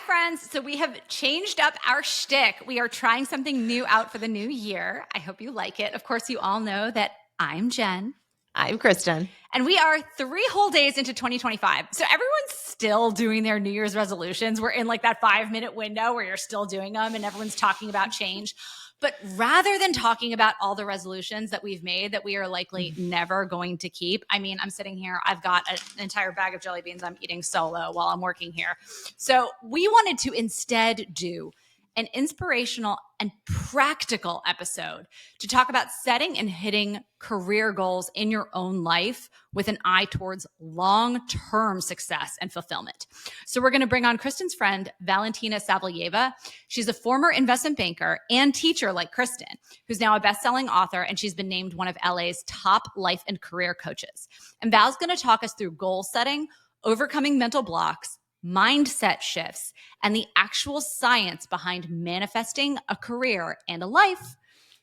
friends. So we have changed up our shtick. We are trying something new out for the new year. I hope you like it. Of course, you all know that I'm Jen. I'm Kristen. And we are 3 whole days into 2025. So everyone's still doing their New Year's resolutions. We're in like that 5-minute window where you're still doing them and everyone's talking about change. But rather than talking about all the resolutions that we've made that we are likely never going to keep, I mean, I'm sitting here, I've got an entire bag of jelly beans I'm eating solo while I'm working here. So we wanted to instead do an inspirational and practical episode to talk about setting and hitting career goals in your own life with an eye towards long-term success and fulfillment. So we're going to bring on Kristen's friend, Valentina Savelyeva. She's a former investment banker and teacher like Kristen, who's now a best-selling author, and she's been named one of LA's top life and career coaches. And Val's going to talk us through goal setting, overcoming mental blocks, mindset shifts, and the actual science behind manifesting a career and a life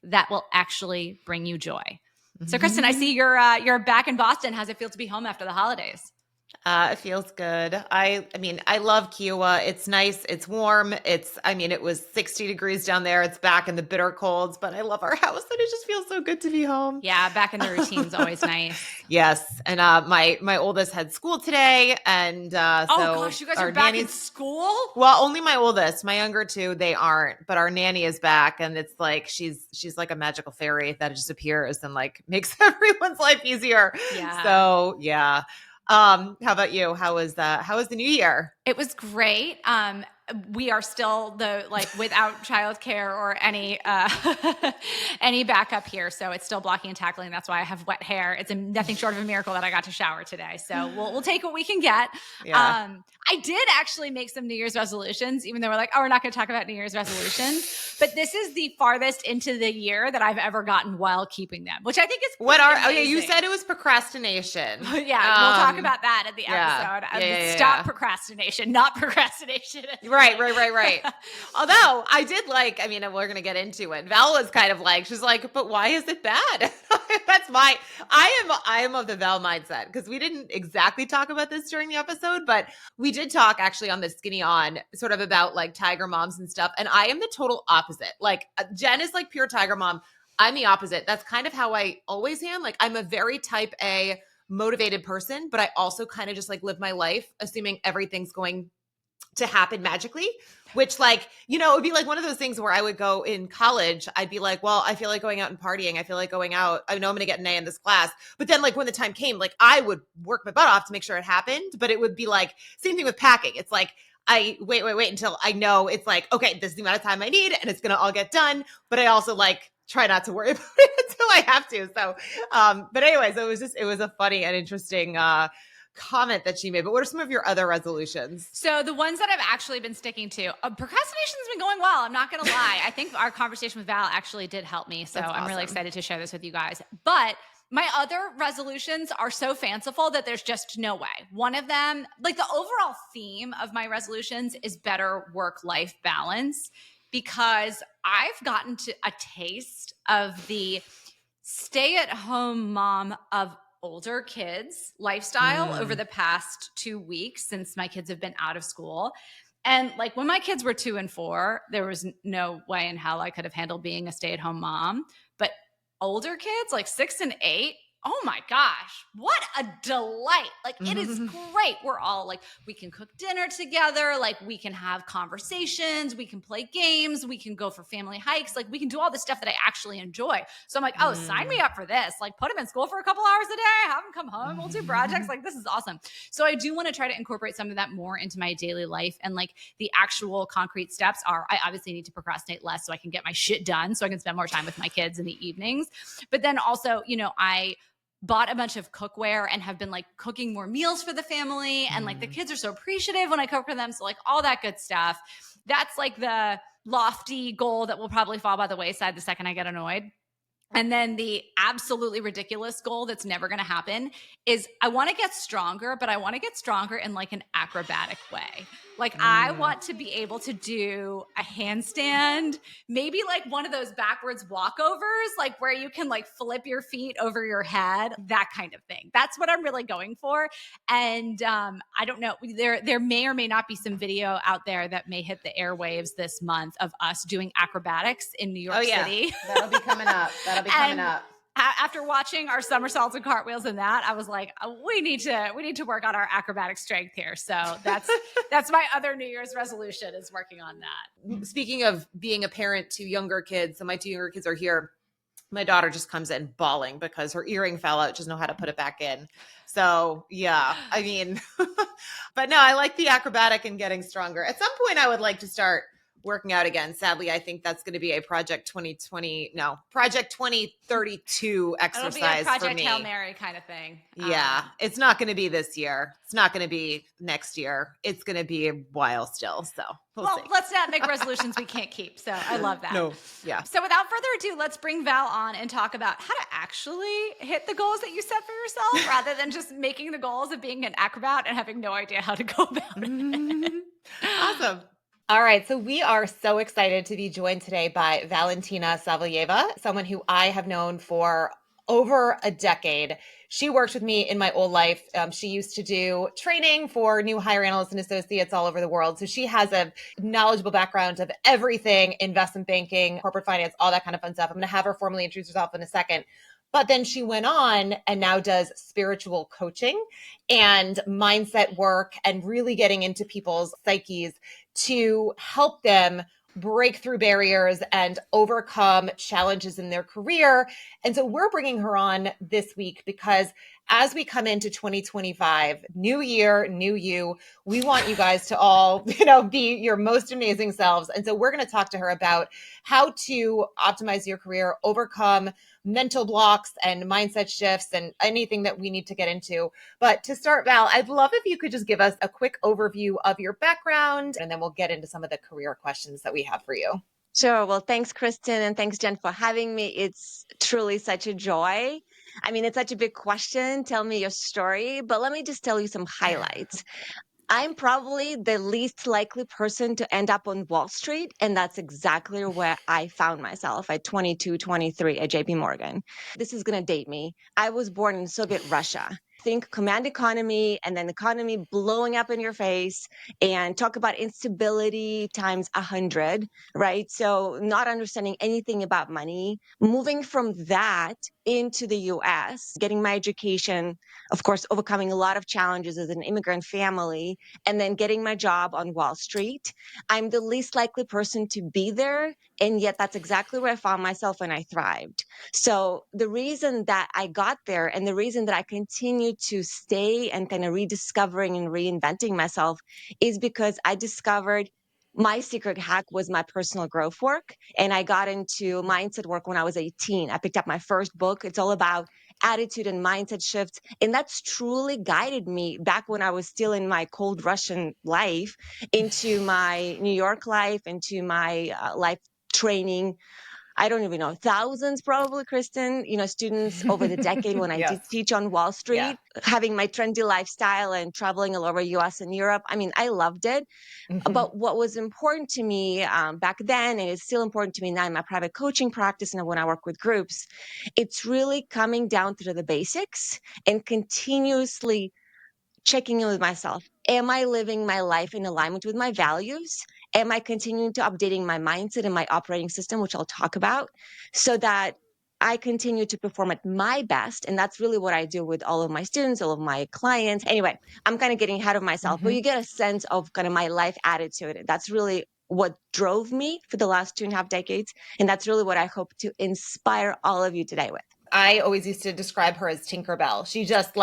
that will actually bring you joy. So, Kristen, I see you're back in Boston. How's it feel to be home after the holidays? It feels good. I mean, I love Kiowa. It's nice. It's warm. It was 60 degrees down there. It's back in the bitter colds, but I love our house and it just feels so good to be home. Yeah, back in the routine is always nice. Yes. And my oldest had school today. And oh gosh, you guys are back in school? Well, only my oldest. My younger two, they aren't. But our nanny is back, and it's like she's like a magical fairy that just appears and like makes everyone's life easier. Yeah. So yeah. How about you? How was the new year? It was great. We are still without childcare or any any backup here, so it's still blocking and tackling. That's why I have wet hair. It's nothing short of a miracle that I got to shower today. So we'll take what we can get. Yeah. I did actually make some New Year's resolutions, even though we're like, oh, we're not going to talk about New Year's resolutions. But this is the farthest into the year that I've ever gotten while keeping them, which I think is amazing. You said it was procrastination. Yeah, we'll talk about that at the episode. Stop procrastination, not procrastination. Right. Although I did we're going to get into it. Val was kind of like, she's like, but why is it bad? I am of the Val mindset, because we didn't exactly talk about this during the episode, but we did talk actually on the Skinny On sort of about like tiger moms and stuff. And I am the total opposite. Like Jen is like pure tiger mom. I'm the opposite. That's kind of how I always am. Like I'm a very type A motivated person, but I also kind of just like live my life assuming everything's going to happen magically, which it would be like one of those things where I would go in college. I'd be like, well, I feel like going out and partying. I feel like going out. I know I'm going to get an A in this class. But then like when the time came, like I would work my butt off to make sure it happened. But it would be like, same thing with packing. It's like, I wait until I know it's like, okay, this is the amount of time I need and it's going to all get done. But I also like try not to worry about it until I have to. So, but anyways, it was a funny and interesting, comment that she made. But what are some of your other resolutions? So the ones that I've actually been sticking to, procrastination's been going well. I'm not going to lie. I think our conversation with Val actually did help me. So I'm really excited to share this with you guys. But my other resolutions are so fanciful that there's just no way. One of them, like the overall theme of my resolutions is better work-life balance, because I've gotten to a taste of the stay-at-home mom of older kids lifestyle over the past 2 weeks since my kids have been out of school. And like when my kids were 2 and 4, there was no way in hell I could have handled being a stay-at-home mom. But older kids, like 6 and 8, oh my gosh, what a delight. Like it is great. We're all like, we can cook dinner together. Like we can have conversations. We can play games. We can go for family hikes. Like we can do all the stuff that I actually enjoy. So I'm like, oh, sign me up for this. Like put them in school for a couple hours a day, have them come home. We'll do projects. Like this is awesome. So I do want to try to incorporate some of that more into my daily life. And like the actual concrete steps are, I obviously need to procrastinate less so I can get my shit done, so I can spend more time with my kids in the evenings. But then also, I bought a bunch of cookware and have been like cooking more meals for the family. And like the kids are so appreciative when I cook for them. So like all that good stuff. That's like the lofty goal that will probably fall by the wayside the second I get annoyed. And then the absolutely ridiculous goal that's never going to happen is I want to get stronger, but I want to get stronger in like an acrobatic way. Like I want to be able to do a handstand, maybe like one of those backwards walkovers, like where you can like flip your feet over your head, that kind of thing. That's what I'm really going for. And I don't know, there may or may not be some video out there that may hit the airwaves this month of us doing acrobatics in New York City. That'll be coming up. After watching our somersaults and cartwheels in that, I was like, we need to work on our acrobatic strength here. So that's my other New Year's resolution, is working on that. Speaking of being a parent to younger kids, so my 2 younger kids are here. My daughter just comes in bawling because her earring fell out. She doesn't know how to put it back in. So yeah, I mean, but no, I like the acrobatic and getting stronger. At some point I would like to start working out again. Sadly, I think that's going to be a Project 2032 exercise. It'll be a Project for me. Hail Mary kind of thing. Yeah, it's not going to be this year. It's not going to be next year. It's going to be a while still. So we'll see. Let's not make resolutions we can't keep. So I love that. No, yeah. So without further ado, let's bring Val on and talk about how to actually hit the goals that you set for yourself, rather than just making the goals of being an acrobat and having no idea how to go about it. Awesome. All right. So we are so excited to be joined today by Valentina Savelyeva, someone who I have known for over a decade. She worked with me in my old life. She used to do training for new hire analysts and associates all over the world. So she has a knowledgeable background of everything, investment banking, corporate finance, all that kind of fun stuff. I'm going to have her formally introduce herself in a second. But then she went on and now does spiritual coaching and mindset work and really getting into people's psyches to help them break through barriers and overcome challenges in their career. And so we're bringing her on this week because as we come into 2025, new year, new you, we want you guys to all, be your most amazing selves. And so we're going to talk to her about how to optimize your career, overcome mental blocks and mindset shifts and anything that we need to get into. But to start, Val, I'd love if you could just give us a quick overview of your background, and then we'll get into some of the career questions that we have for you. Sure. Well, thanks, Kristen, and thanks, Jen, for having me. It's truly such a joy. I mean, it's such a big question. Tell me your story, but let me just tell you some highlights. I'm probably the least likely person to end up on Wall Street, and that's exactly where I found myself at 22, 23 at JPMorgan. This is going to date me. I was born in Soviet Russia. Think command economy and then economy blowing up in your face, and talk about instability times 100, right? So not understanding anything about money, moving from that into the US, getting my education, of course, overcoming a lot of challenges as an immigrant family, and then getting my job on Wall Street. I'm the least likely person to be there. And yet that's exactly where I found myself, and I thrived. So the reason that I got there and the reason that I continue to stay and kind of rediscovering and reinventing myself is because I discovered my secret hack was my personal growth work. And I got into mindset work when I was 18. I picked up my first book. It's all about attitude and mindset shifts. And that's truly guided me back when I was still in my cold Russian life into my New York life, into my life training. I don't even know, thousands probably, Kristen, students over the decade when I Yes. did teach on Wall Street, having my trendy lifestyle and traveling all over US and Europe. I mean, I loved it. Mm-hmm. But what was important to me back then, and it's still important to me now in my private coaching practice and when I work with groups, it's really coming down to the basics and continuously checking in with myself. Am I living my life in alignment with my values? Am I continuing to updating my mindset and my operating system, which I'll talk about, so that I continue to perform at my best? And that's really what I do with all of my students, all of my clients. Anyway, I'm kind of getting ahead of myself, but you get a sense of kind of my life attitude. That's really what drove me for the last 2.5 decades. And that's really what I hope to inspire all of you today with. I always used to describe her as Tinkerbell. She just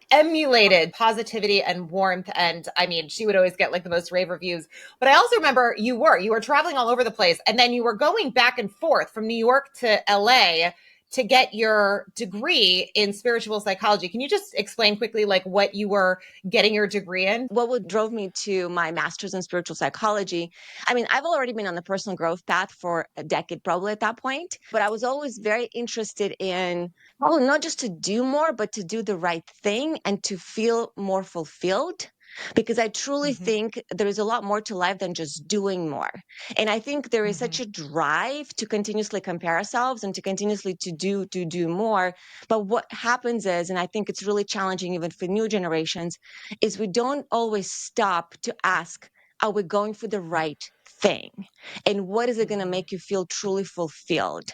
emulated positivity and warmth. And I mean, she would always get the most rave reviews. But I also remember you were traveling all over the place. And then you were going back and forth from New York to LA to get your degree in spiritual psychology. Can you just explain quickly like what you were getting your degree in? What drove me to my master's in spiritual psychology? I mean, I've already been on the personal growth path for a decade, probably at that point, but I was always very interested in, well, not just to do more, but to do the right thing and to feel more fulfilled. Because I truly think there is a lot more to life than just doing more. And I think there is such a drive to continuously compare ourselves and to continuously to do more. But what happens is, and I think it's really challenging even for new generations, is we don't always stop to ask, are we going for the right thing? And what is it going to make you feel truly fulfilled?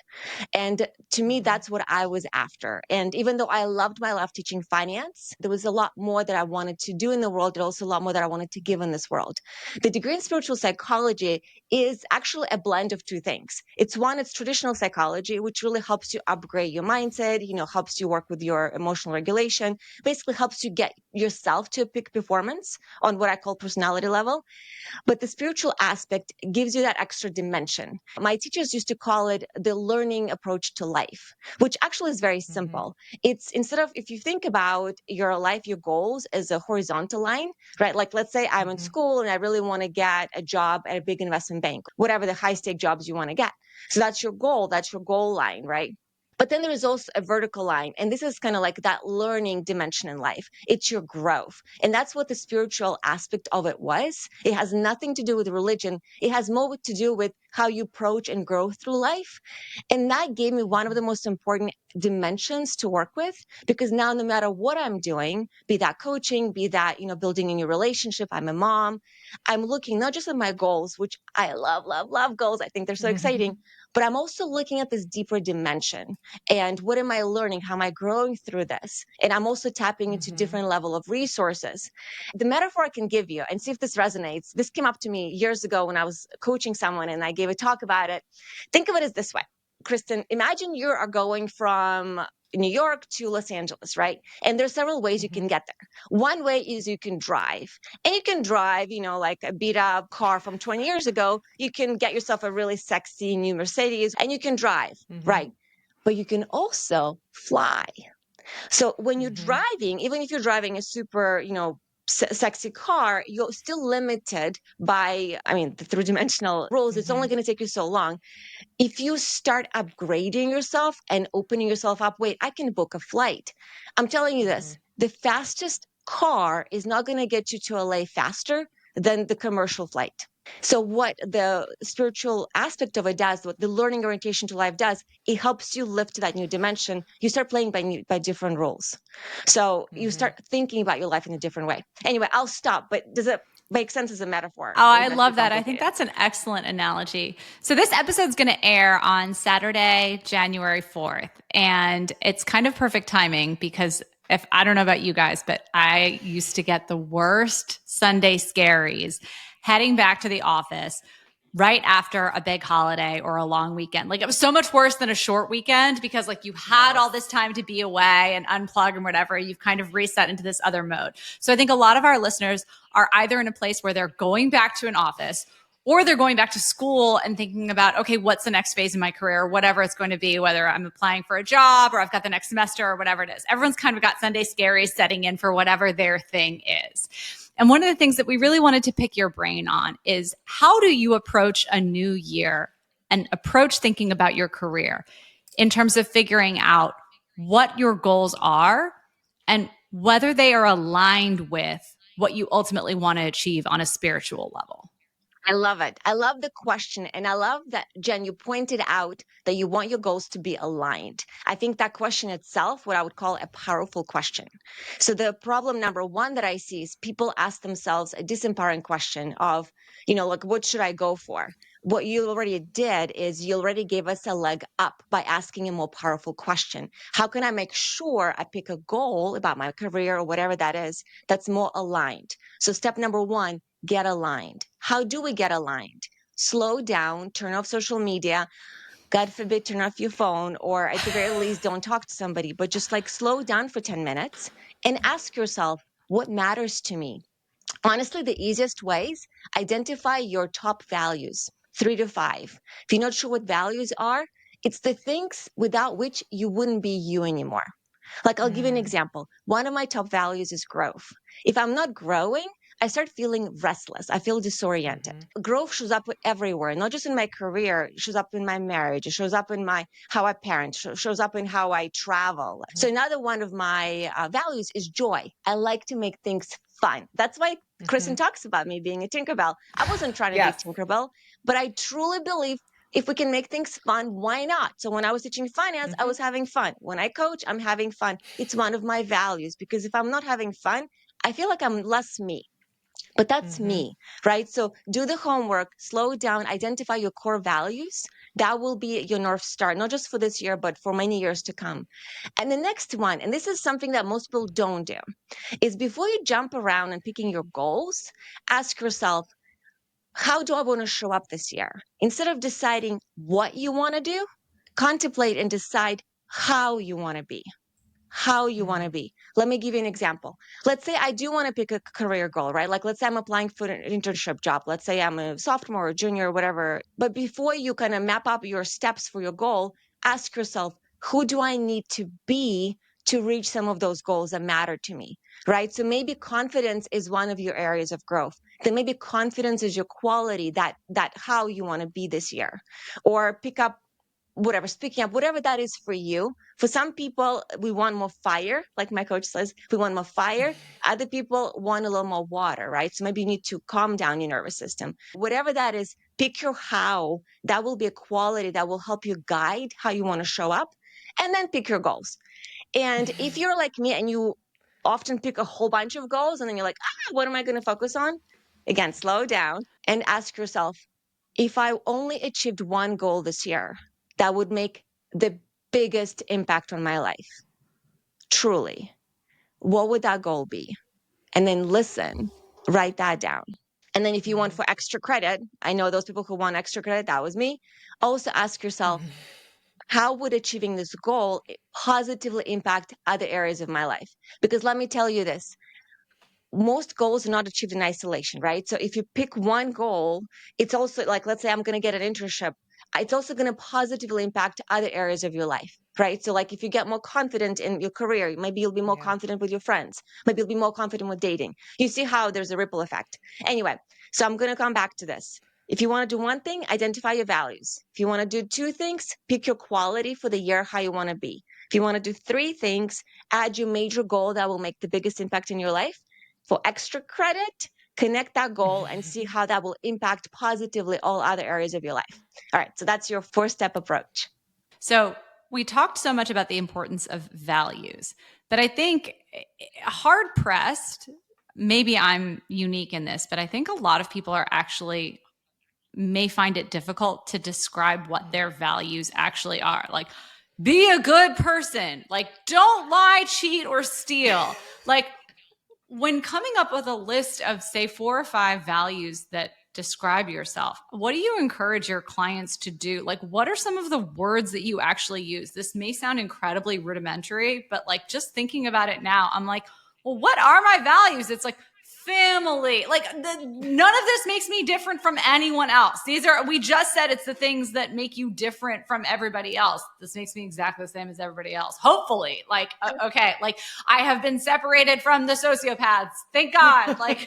And to me, that's what I was after. And even though I loved my life teaching finance, there was a lot more that I wanted to do in the world, and also a lot more that I wanted to give in this world. The degree in spiritual psychology is actually a blend of two things. It's one, it's traditional psychology, which really helps you upgrade your mindset, helps you work with your emotional regulation, basically helps you get yourself to a peak performance on what I call personality level. But the spiritual aspect gives you that extra dimension. My teachers used to call it the learning approach to life, which actually is very simple. It's instead of, if you think about your life, your goals as a horizontal line, right? Like, let's say I'm in school and I really want to get a job at a big investment bank, whatever the high stake jobs you want to get. So that's your goal line, right? But then there is also a vertical line. And this is kind of like that learning dimension in life. It's your growth. And that's what the spiritual aspect of it was. It has nothing to do with religion. It has more to do with how you approach and grow through life. And that gave me one of the most important dimensions to work with, because now no matter what I'm doing, be that coaching, be that, building a new relationship, I'm a mom, I'm looking not just at my goals, which I love, love, love goals. I think they're so exciting, but I'm also looking at this deeper dimension. And what am I learning? How am I growing through this? And I'm also tapping into different level of resources. The metaphor I can give you, and see if this resonates. This came up to me years ago when I was coaching someone and I gave a talk about it. Think of it as this way. Kristen, imagine you are going from New York to Los Angeles, right? And there's several ways you can get there. One way is you can drive. And you can drive, like a beat up car from 20 years ago. You can get yourself a really sexy new Mercedes and you can drive, right? But you can also fly. So when you're driving, even if you're driving a super, sexy car, you're still limited by, the three-dimensional rules. It's only going to take you so long. If you start upgrading yourself and opening yourself up, wait, I can book a flight. I'm telling you this, the fastest car is not going to get you to LA faster than the commercial flight. So what the spiritual aspect of it does, what the learning orientation to life does, it helps you lift to that new dimension. You start playing by different rules. So you start thinking about your life in a different way. Anyway, I'll stop, but does it make sense as a metaphor? Oh, I love that. I think that's an excellent analogy. So this episode's going to air on Saturday, January 4th. And it's kind of perfect timing because I don't know about you guys, but I used to get the worst Sunday scaries heading back to the office right after a big holiday or a long weekend. Like, it was so much worse than a short weekend because like you had all this time to be away and unplug and whatever. You've kind of reset into this other mode. So I think a lot of our listeners are either in a place where they're going back to an office or they're going back to school and thinking about, okay, what's the next phase in my career, whatever it's going to be, whether I'm applying for a job or I've got the next semester or whatever it is. Everyone's kind of got Sunday scaries setting in for whatever their thing is. And one of the things that we really wanted to pick your brain on is, how do you approach a new year and approach thinking about your career in terms of figuring out what your goals are and whether they are aligned with what you ultimately want to achieve on a spiritual level? I love it. I love the question. And I love that, Jen, you pointed out that you want your goals to be aligned. I think that question itself, what I would call a powerful question. So the problem number one that I see is people ask themselves a disempowering question of, like, what should I go for? What you already did is you already gave us a leg up by asking a more powerful question. How can I make sure I pick a goal about my career or whatever that is that's more aligned? So step number one, get aligned. How do we get aligned? Slow down, turn off social media. God forbid, turn off your phone, or at the very least, don't talk to somebody, but just like slow down for 10 minutes and ask yourself, what matters to me? Honestly, the easiest ways, identify your top values, 3 to 5. If you're not sure what values are, It's the things without which you wouldn't be you anymore. Like, I'll give you an example. One of my top values is growth. If I'm not growing, I start feeling restless. I feel disoriented. Growth shows up everywhere, not just in my career. It shows up in my marriage. It shows up in how I parent. Shows up in how I travel. So another one of my values is joy. I like to make things fun. That's why Kristen talks about me being a Tinkerbell. I wasn't trying to be Tinkerbell, but I truly believe if we can make things fun, why not? So when I was teaching finance, I was having fun. When I coach, I'm having fun. It's one of my values because if I'm not having fun, I feel like I'm less me. But that's me, right? So do the homework, slow down, identify your core values. That will be your North Star, not just for this year, but for many years to come. And the next one, and this is something that most people don't do, is before you jump around and picking your goals, ask yourself, how do I want to show up this year? Instead of deciding what you want to do, contemplate and decide how you want to be. How you want to be. Let me give you an example. Let's say I do want to pick a career goal, right? Like, let's say I'm applying for an internship job. Let's say I'm a sophomore or junior or whatever. But before you kind of map up your steps for your goal, ask yourself, who do I need to be to reach some of those goals that matter to me, right? So maybe confidence is one of your areas of growth. Then maybe confidence is your quality, that how you want to be this year. Or pick up whatever, speaking up, whatever that is for you. For some people, we want more fire. Like my coach says, we want more fire. Other people want a little more water, right? So maybe you need to calm down your nervous system. Whatever that is, pick your how. That will be a quality that will help you guide how you want to show up. And then pick your goals. And if you're like me and you often pick a whole bunch of goals and then you're like, what am I going to focus on? Again, slow down and ask yourself, if I only achieved one goal this year, that would make the biggest impact on my life, truly, what would that goal be? And then listen, write that down. And then if you want for extra credit, I know those people who want extra credit, that was me. Also ask yourself, how would achieving this goal positively impact other areas of my life? Because let me tell you this, most goals are not achieved in isolation, right? So if you pick one goal, it's also like, let's say I'm going to get an internship. It's also going to positively impact other areas of your life, right? So like if you get more confident in your career, maybe you'll be more confident with your friends. Maybe you'll be more confident with dating. You see how there's a ripple effect. Anyway, so I'm going to come back to this. If you want to do one thing, identify your values. If you want to do two things, pick your quality for the year, how you want to be. If you want to do three things, add your major goal that will make the biggest impact in your life. For extra credit, connect that goal and see how that will impact positively all other areas of your life. All right, so that's your 4-step approach. So we talked so much about the importance of values that I think hard pressed, maybe I'm unique in this, but I think a lot of people are actually may find it difficult to describe what their values actually are. Like, be a good person. Like, don't lie, cheat, or steal. Like, when coming up with a list of, say, 4 or 5 values that describe yourself, what do you encourage your clients to do? Like, what are some of the words that you actually use? This may sound incredibly rudimentary, but like just thinking about it now, I'm like, well, what are my values? It's like family. Like none of this makes me different from anyone else. We just said it's the things that make you different from everybody else. This makes me exactly the same as everybody else. Hopefully, like, okay, like I have been separated from the sociopaths. Thank God. Like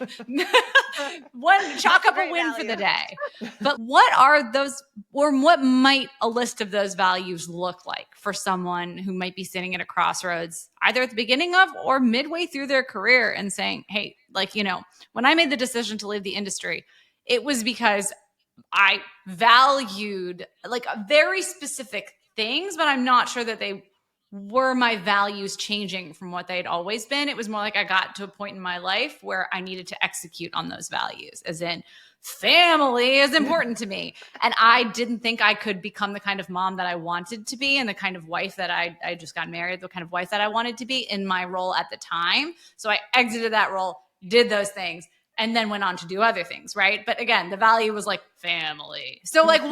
chalk up a win for the day. But what are those, or what might a list of those values look like for someone who might be sitting at a crossroads, either at the beginning of or midway through their career and saying, hey, like, when I made the decision to leave the industry, it was because I valued like very specific things, but I'm not sure that they were my values changing from what they'd always been. It was more like I got to a point in my life where I needed to execute on those values, as in family is important to me. And I didn't think I could become the kind of mom that I wanted to be and the kind of wife that I just got married, the kind of wife that I wanted to be in my role at the time. So I exited that role, did those things, and then went on to do other things, right? But again, the value was like family. So like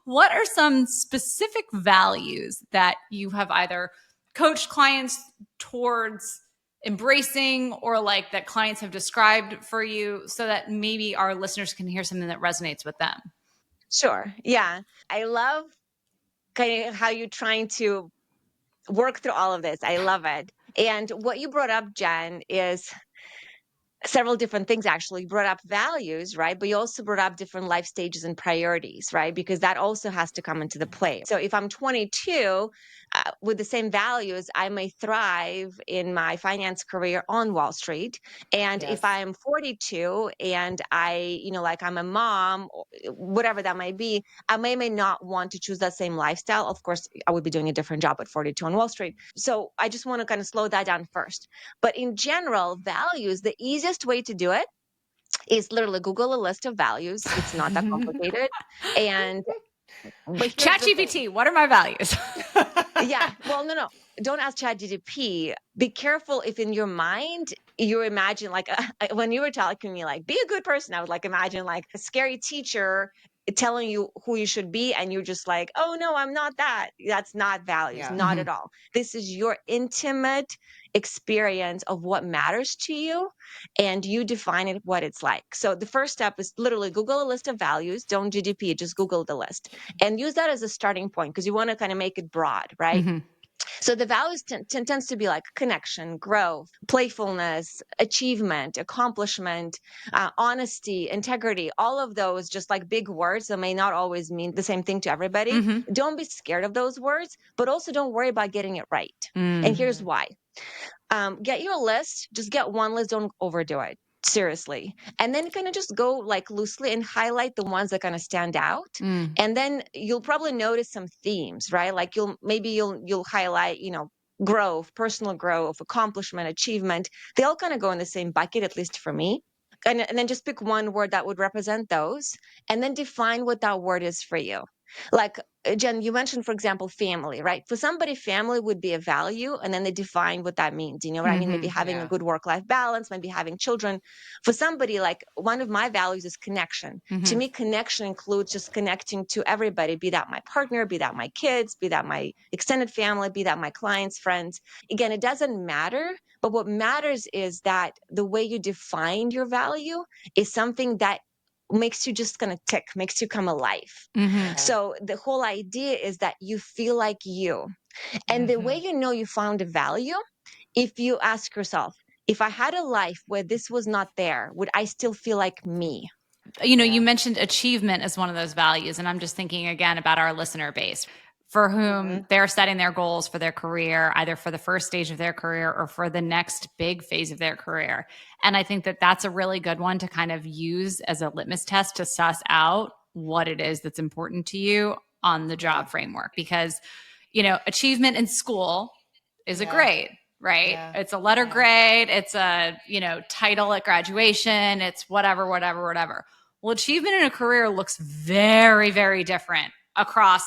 what are some specific values that you have either coached clients towards embracing or like that clients have described for you so that maybe our listeners can hear something that resonates with them? Sure. Yeah. I love kind of how you're trying to work through all of this. I love it. And what you brought up, Jen, is several different things. Actually, you brought up values, right? But you also brought up different life stages and priorities, right? Because that also has to come into the play. So if I'm 22 with the same values, I may thrive in my finance career on Wall Street. And Yes. if I'm 42 and like I'm a mom, whatever that might be, I may not want to choose that same lifestyle. Of course, I would be doing a different job at 42 on Wall Street. So I just want to kind of slow that down first. But in general, values, the easiest way to do it is literally Google a list of values. It's not that complicated. And but here's the thing. ChatGPT, what are my values? Yeah. Well, no. Don't ask ChatGPT. Be careful if in your mind you imagine like when you were telling me like be a good person, I would like imagine like a scary teacher telling you who you should be, and you're just like, oh no, I'm not that. That's not values, Yeah. not at all. This is your intimate experience of what matters to you, and you define it what it's like. So the first step is literally Google a list of values. Don't GDP, just Google the list and use that as a starting point because you want to kind of make it broad, right? Mm-hmm. So the values tends to be like connection, growth, playfulness, achievement, accomplishment, honesty, integrity, all of those just like big words that may not always mean the same thing to everybody. Mm-hmm. Don't be scared of those words, but also don't worry about getting it right. And here's why. Get your list, just get one list, don't overdo it. Seriously. And then kind of just go like loosely and highlight the ones that kind of stand out. And then you'll probably notice some themes, right? Like you'll highlight, growth, personal growth, accomplishment, achievement. They all kind of go in the same bucket, at least for me. And then just pick one word that would represent those and then define what that word is for you. Like Jen, you mentioned, for example, family, right? For somebody, family would be a value, and then they define what that means. You know what I mean? Maybe having a good work-life balance, maybe having children. For somebody, like one of my values is connection. To me, connection includes just connecting to everybody, be that my partner, be that my kids, be that my extended family, be that my clients, friends. Again, it doesn't matter, but what matters is that the way you define your value is something that makes you just kind of tick, makes you come alive. So the whole idea is that you feel like you. And the way you know you found a value, if you ask yourself, if I had a life where this was not there, would I still feel like me? You mentioned achievement as one of those values. And I'm just thinking again about our listener base for whom they're setting their goals for their career, either for the first stage of their career or for the next big phase of their career. And I think that that's a really good one to kind of use as a litmus test to suss out what it is that's important to you on the job framework. Because, achievement in school is a grade, right? Yeah. It's a letter grade. It's a, title at graduation. It's whatever. Well, achievement in a career looks very, very different across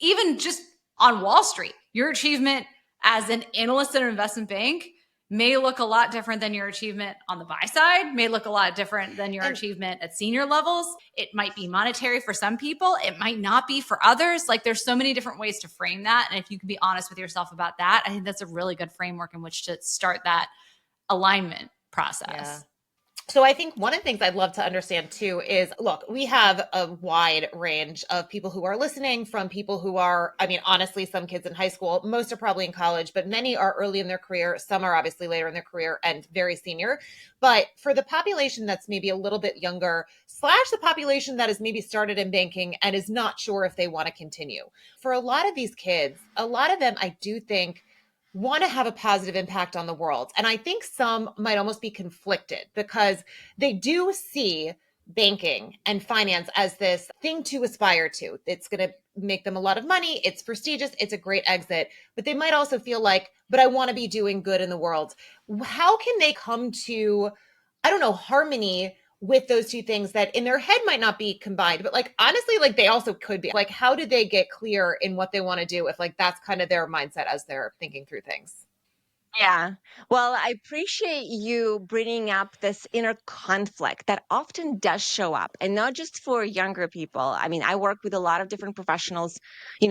even just on Wall Street. Your achievement as an analyst at an investment bank may look a lot different than your achievement on the buy side, may look a lot different than your achievement at senior levels. It might be monetary for some people. It might not be for others. Like there's so many different ways to frame that. And if you can be honest with yourself about that, I think that's a really good framework in which to start that alignment process. Yeah. So I think one of the things I'd love to understand too is, look, we have a wide range of people who are listening, from people who are, honestly, some kids in high school, most are probably in college, but many are early in their career. Some are obviously later in their career and very senior. But for the population that's maybe a little bit younger, / the population that has maybe started in banking and is not sure if they want to continue. For a lot of these kids, a lot of them, I do think, want to have a positive impact on the world. And I think some might almost be conflicted because they do see banking and finance as this thing to aspire to. It's going to make them a lot of money. It's prestigious. It's a great exit. But they might also feel like, but I want to be doing good in the world. How can they come to, harmony with those two things that in their head might not be combined, but like, honestly, like they also could be? Like, how do they get clear in what they want to do if like that's kind of their mindset as they're thinking through things? Yeah. Well, I appreciate you bringing up this inner conflict that often does show up, and not just for younger people. I work with a lot of different professionals,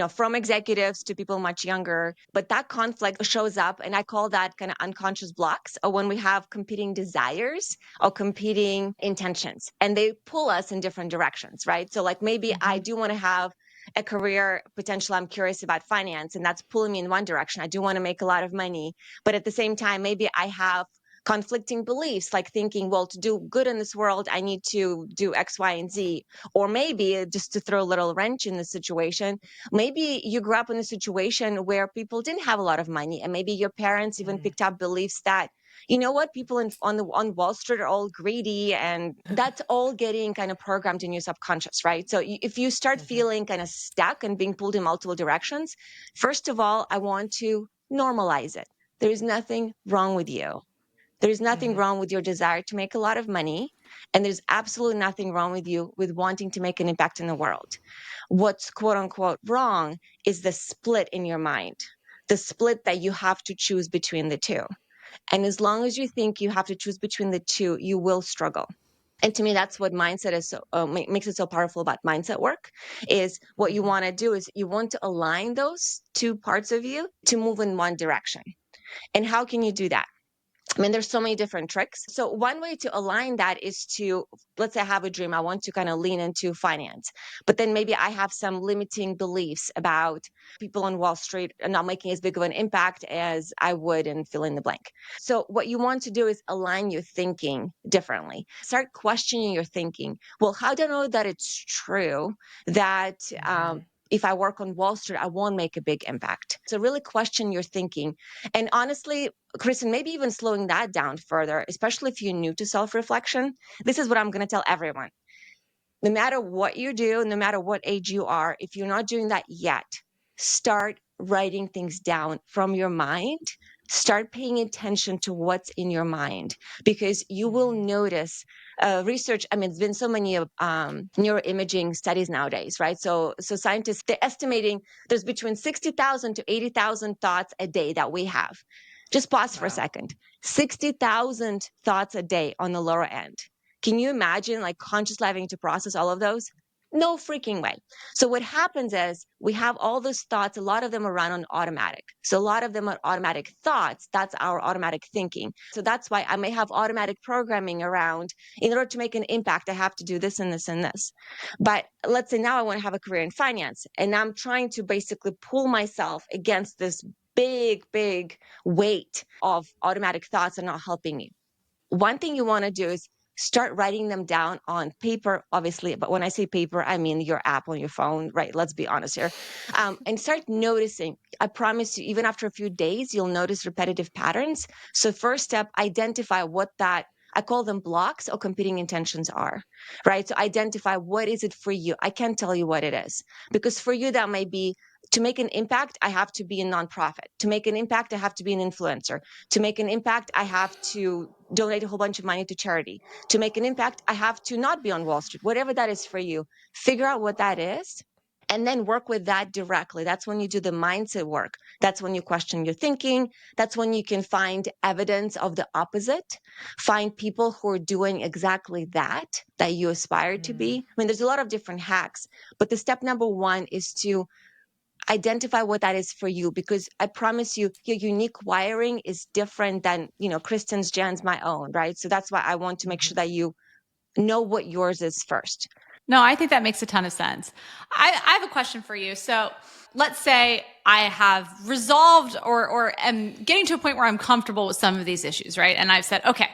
from executives to people much younger, but that conflict shows up, and I call that kind of unconscious blocks, or when we have competing desires or competing intentions, and they pull us in different directions, right? So like maybe I do want to have a career potential. I'm curious about finance, and that's pulling me in one direction. I do want to make a lot of money, but at the same time, maybe I have conflicting beliefs, like thinking, well, to do good in this world, I need to do X, Y, and Z. Or maybe, just to throw a little wrench in the situation, maybe you grew up in a situation where people didn't have a lot of money, and maybe your parents even picked up beliefs that, you know what, people on Wall Street are all greedy, and that's all getting kind of programmed in your subconscious, right? So if you start feeling kind of stuck and being pulled in multiple directions, first of all, I want to normalize it. There is nothing wrong with you. There's nothing wrong with your desire to make a lot of money. And there's absolutely nothing wrong with you with wanting to make an impact in the world. What's quote unquote wrong is the split in your mind, the split that you have to choose between the two. And as long as you think you have to choose between the two, you will struggle. And to me, that's what mindset is so makes it so powerful about mindset work. Is what you want to do is you want to align those two parts of you to move in one direction. And how can you do that? I mean, there's so many different tricks. So one way to align that is to, let's say I have a dream. I want to kind of lean into finance, but then maybe I have some limiting beliefs about people on Wall Street are not making as big of an impact as I would, and fill in the blank. So what you want to do is align your thinking differently. Start questioning your thinking. Well, how do I know that it's true that, if I work on Wall Street, I won't make a big impact? So really question your thinking. And honestly, Kristen, maybe even slowing that down further, especially if you're new to self-reflection. This is what I'm going to tell everyone. No matter what you do, no matter what age you are, if you're not doing that yet, start writing things down from your mind. Start paying attention to what's in your mind, because you will notice research. I mean, there's been so many neuroimaging studies nowadays, right? So scientists, they're estimating there's between 60,000 to 80,000 thoughts a day that we have. Just pause for a second. 60,000 thoughts a day on the lower end. Can you imagine like consciously having to process all of those? No freaking way. So what happens is we have all those thoughts. A lot of them are run on automatic. So a lot of them are automatic thoughts. That's our automatic thinking. So that's why I may have automatic programming around, in order to make an impact, I have to do this and this and this. But let's say now I want to have a career in finance, and I'm trying to basically pull myself against this big weight of automatic thoughts that are not helping me. One thing you want to do is start writing them down on paper, obviously. But when I say paper, I mean your app on your phone, right? Let's be honest here. And start noticing. I promise you, even after a few days, you'll notice repetitive patterns. So first step, identify what that, I call them blocks or competing intentions are, right? So identify what is it for you. I can't tell you what it is, because for you, that may be, to make an impact, I have to be a nonprofit. To make an impact, I have to be an influencer. To make an impact, I have to donate a whole bunch of money to charity. To make an impact, I have to not be on Wall Street. Whatever that is for you, figure out what that is and then work with that directly. That's when you do the mindset work. That's when you question your thinking. That's when you can find evidence of the opposite. Find people who are doing exactly that you aspire to be. I mean, there's a lot of different hacks, but the step number one is to identify what that is for you, because I promise you, your unique wiring is different than, Kristen's, Jan's, my own, right? So that's why I want to make sure that you know what yours is first. No, I think that makes a ton of sense. I have a question for you. So let's say I have resolved or am getting to a point where I'm comfortable with some of these issues, right? And I've said, okay,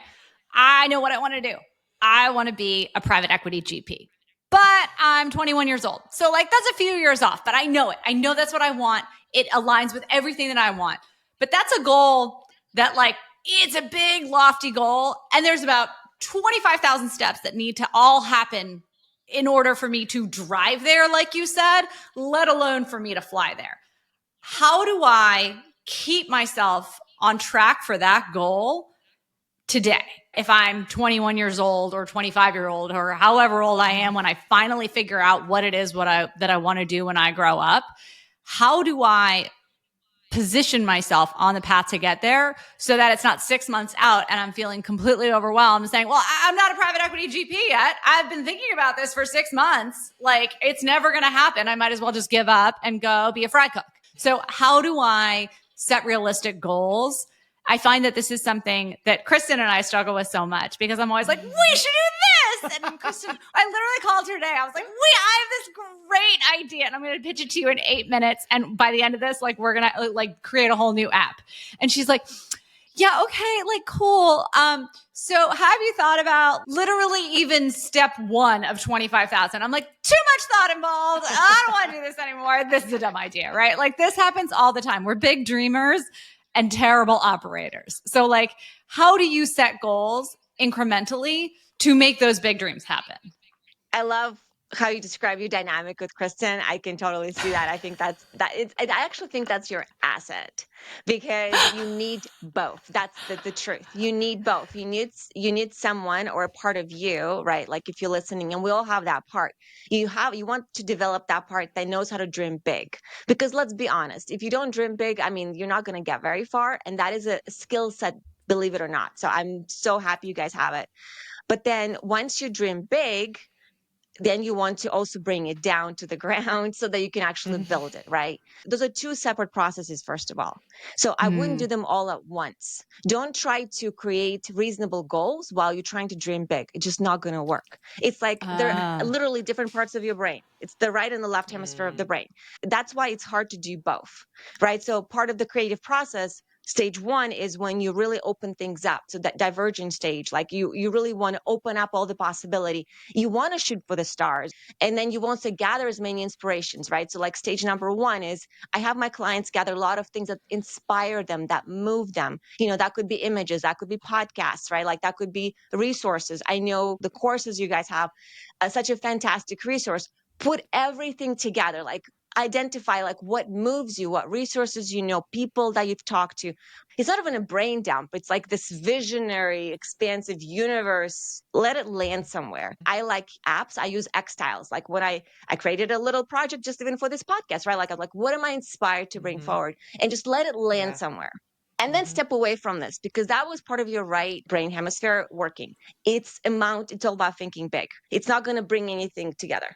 I know what I want to do. I want to be a private equity GP, but I'm 21 years old. So like that's a few years off, but I know it. I know that's what I want. It aligns with everything that I want. But that's a goal that like, it's a big lofty goal. And there's about 25,000 steps that need to all happen in order for me to drive there, like you said, let alone for me to fly there. How do I keep myself on track for that goal today? If I'm 21 years old or 25-year-old or however old I am when I finally figure out what it is that I want to do when I grow up, how do I position myself on the path to get there so that it's not 6 months out and I'm feeling completely overwhelmed and saying, well, I'm not a private equity GP yet. I've been thinking about this for 6 months. Like it's never going to happen. I might as well just give up and go be a fry cook. So how do I set realistic goals? I find that this is something that Kristen and I struggle with so much because I'm always like, we should do yes. And Kristen, I literally called her today. I was like, wait, I have this great idea and I'm going to pitch it to you in 8 minutes. And by the end of this, like, we're going to like create a whole new app. And she's like, yeah, okay, like cool. So have you thought about literally even step 1 of 25,000? I'm like, too much thought involved. I don't want to do this anymore. This is a dumb idea, right? Like this happens all the time. We're big dreamers and terrible operators. So like, how do you set goals incrementally to make those big dreams happen? I love how you describe your dynamic with Kristen. I can totally see that. I think I actually think that's your asset because you need both. That's the truth. You need both. You need someone or a part of you, right? Like if you're listening, and we all have that part. You want to develop that part that knows how to dream big. Because let's be honest, if you don't dream big, I mean, you're not going to get very far. And that is a skill set, believe it or not. So I'm so happy you guys have it. But then once you dream big, then you want to also bring it down to the ground so that you can actually build it, right? Those are two separate processes, first of all. So I wouldn't do them all at once. Don't try to create reasonable goals while you're trying to dream big. It's just not going to work. It's like they're literally different parts of your brain. It's the right and the left hemisphere of the brain. That's why it's hard to do both, right? So part of the creative process, stage 1 is when you really open things up. So that divergent stage, like you really want to open up all the possibility. You want to shoot for the stars, and then you want to gather as many inspirations, right? So like stage number 1 is I have my clients gather a lot of things that inspire them, that move them. That could be images, that could be podcasts, right? Like that could be resources. I know the courses you guys have, such a fantastic resource. Put everything together, like identify like what moves you, what resources people that you've talked to. It's not even a brain dump. It's like this visionary, expansive universe. Let it land somewhere. I like apps. I use X-Tiles. Like when I created a little project just even for this podcast, right? Like I'm like, what am I inspired to bring forward? And just let it land somewhere. And then step away from this because that was part of your right brain hemisphere working. It's all about thinking big. It's not going to bring anything together.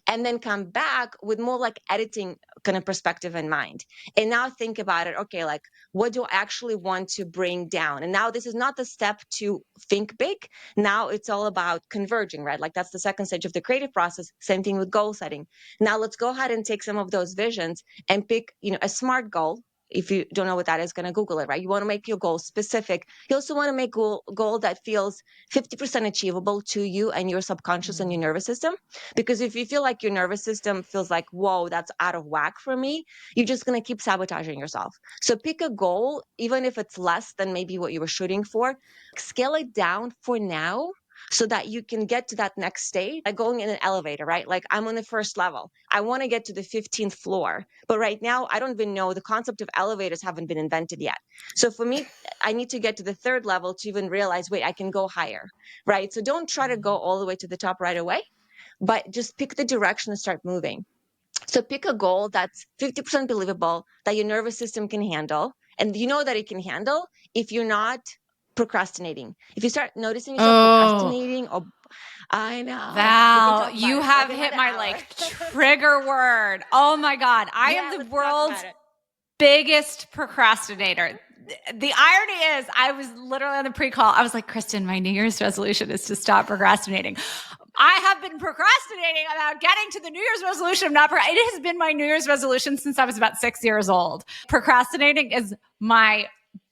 And then come back with more like editing kind of perspective in mind. And now think about it. Okay, like what do I actually want to bring down? And now this is not the step to think big. Now it's all about converging, right? Like that's the second stage of the creative process. Same thing with goal setting. Now let's go ahead and take some of those visions and pick, a SMART goal. If you don't know what that is, going to Google it, right? You want to make your goal specific. You also want to make goal that feels 50% achievable to you and your subconscious and your nervous system. Because if you feel like your nervous system feels like, whoa, that's out of whack for me, you're just going to keep sabotaging yourself. So pick a goal, even if it's less than maybe what you were shooting for, scale it down for now so that you can get to that next stage. Like going in an elevator, right? Like I'm on the first level. I want to get to the 15th floor. But right now, I don't even know, the concept of elevators haven't been invented yet. So for me, I need to get to the 3rd level to even realize, wait, I can go higher, right? So don't try to go all the way to the top right away, but just pick the direction and start moving. So pick a goal that's 50% believable, that your nervous system can handle. And you know that it can handle if you're not procrastinating. If you start noticing yourself procrastinating, or I know. Val, you have hit my like trigger word. Oh my God. I am the world's biggest procrastinator. The irony is I was literally on the pre-call. I was like, Kristen, my New Year's resolution is to stop procrastinating. I have been procrastinating about getting to the New Year's resolution. It has been my New Year's resolution since I was about 6 years old. Procrastinating is my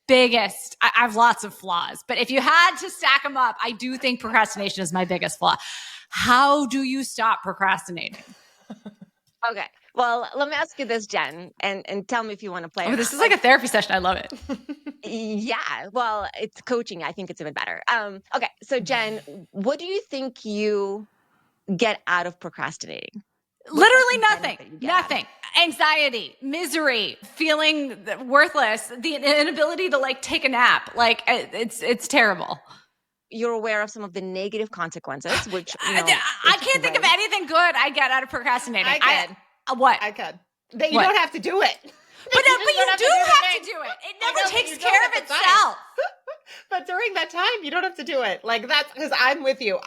biggest. I have lots of flaws, but if you had to stack them up, I do think procrastination is my biggest flaw. How do you stop procrastinating? Okay. Well, let me ask you this, Jen, and tell me if you want to play. Oh, this is like a therapy session. I love it. Yeah. Well, it's coaching. I think it's even better. Okay. So Jen, what do you think you get out of procrastinating? Literally nothing. Anxiety, misery, feeling worthless, the inability to like take a nap. Like it's terrible. You're aware of some of the negative consequences, which I can't think of anything good I get out of procrastinating. I can. What? I could. That you don't have to do it. But you do have to do it. It never takes care of itself. But during that time, you don't have to do it. Like that's because I'm with you.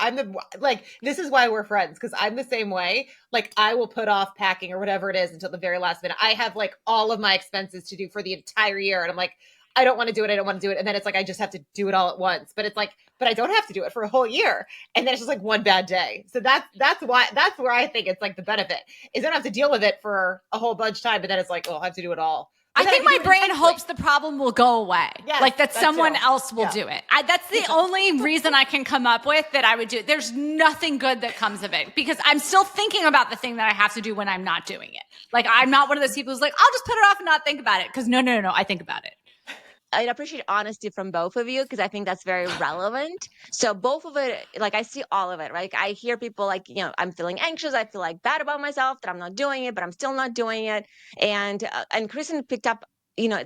This is why we're friends, because I'm the same way. Like I will put off packing or whatever it is until the very last minute. I have like all of my expenses to do for the entire year. And I'm like, I don't want to do it. I don't want to do it. And then it's like, I just have to do it all at once. But it's like, but I don't have to do it for a whole year. And then it's just like one bad day. So that's where I think it's like the benefit is I don't have to deal with it for a whole bunch of time. But then it's like, oh, I have to do it all. I think my brain hopes the problem will go away. Yes, like that someone else will do it. That's the only reason I can come up with that I would do it. There's nothing good that comes of it because I'm still thinking about the thing that I have to do when I'm not doing it. Like I'm not one of those people who's like, I'll just put it off and not think about it. Because no, I think about it. I appreciate honesty from both of you because I think that's very relevant. So both of it, like I see all of it, right? I hear people like, I'm feeling anxious. I feel like bad about myself that I'm not doing it, but I'm still not doing it. And Kristen picked up,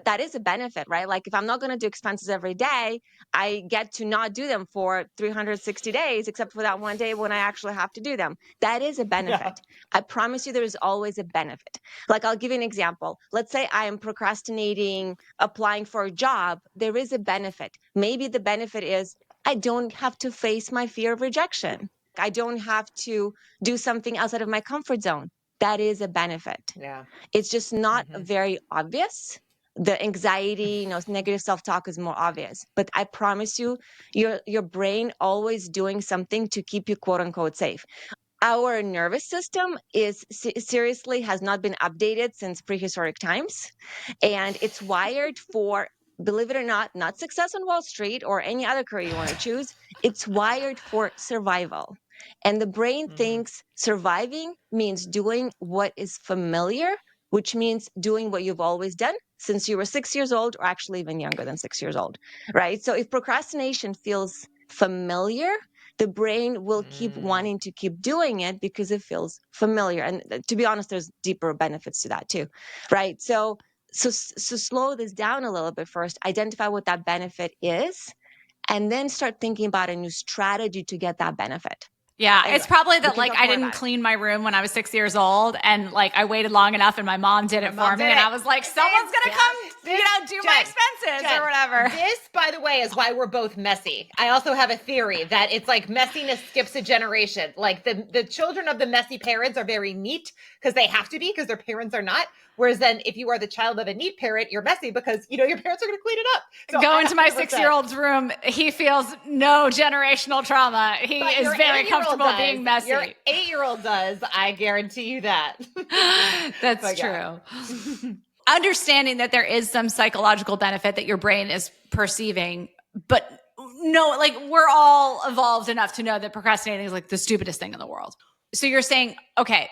that is a benefit, right? Like if I'm not going to do expenses every day, I get to not do them for 360 days, except for that one day when I actually have to do them. That is a benefit. Yeah. I promise you there is always a benefit. Like I'll give you an example. Let's say I am procrastinating applying for a job. There is a benefit. Maybe the benefit is I don't have to face my fear of rejection. I don't have to do something outside of my comfort zone. That is a benefit. Yeah. It's just not very obvious. The anxiety, negative self-talk is more obvious. But I promise you, your brain always doing something to keep you quote unquote safe. Our nervous system is seriously has not been updated since prehistoric times. And it's wired for, believe it or not success on Wall Street or any other career you want to choose. It's wired for survival. And the brain thinks surviving means doing what is familiar, which means doing what you've always done since you were 6 years old, or actually even younger than 6 years old, right? So if procrastination feels familiar, the brain will keep wanting to keep doing it because it feels familiar. And to be honest, there's deeper benefits to that too, right? So slow this down a little bit first, identify what that benefit is, and then start thinking about a new strategy to get that benefit. Yeah, anyway, it's probably that like I didn't clean my room when I was 6 years old, and like I waited long enough, and my mom did it for me, and I was like, someone's gonna come, do my expenses or whatever. This, by the way, is why we're both messy. I also have a theory that it's like messiness skips a generation. Like the children of the messy parents are very neat because they have to be because their parents are not. Whereas then if you are the child of a neat parent, you're messy because, your parents are going to clean it up. So go into my 6-year-old's room. He feels no generational trauma. He is very comfortable being messy. Your 8-year-old does. I guarantee you that. That's true. Understanding that there is some psychological benefit that your brain is perceiving, but no, like we're all evolved enough to know that procrastinating is like the stupidest thing in the world. So you're saying, okay,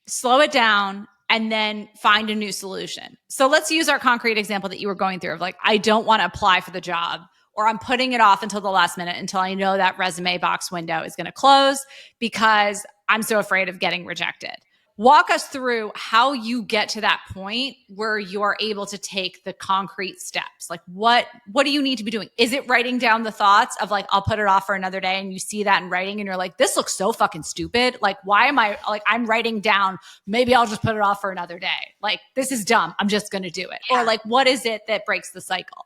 slow it down and then find a new solution. So let's use our concrete example that you were going through of like, I don't want to apply for the job, or I'm putting it off until the last minute until I know that resume box window is going to close because I'm so afraid of getting rejected. Walk us through how you get to that point where you are able to take the concrete steps. Like what do you need to be doing? Is it writing down the thoughts of like, I'll put it off for another day, and you see that in writing and you're like, this looks so fucking stupid. Like, why am I like, I'm writing down, maybe I'll just put it off for another day. Like, this is dumb. I'm just going to do it. Yeah. Or like, what is it that breaks the cycle?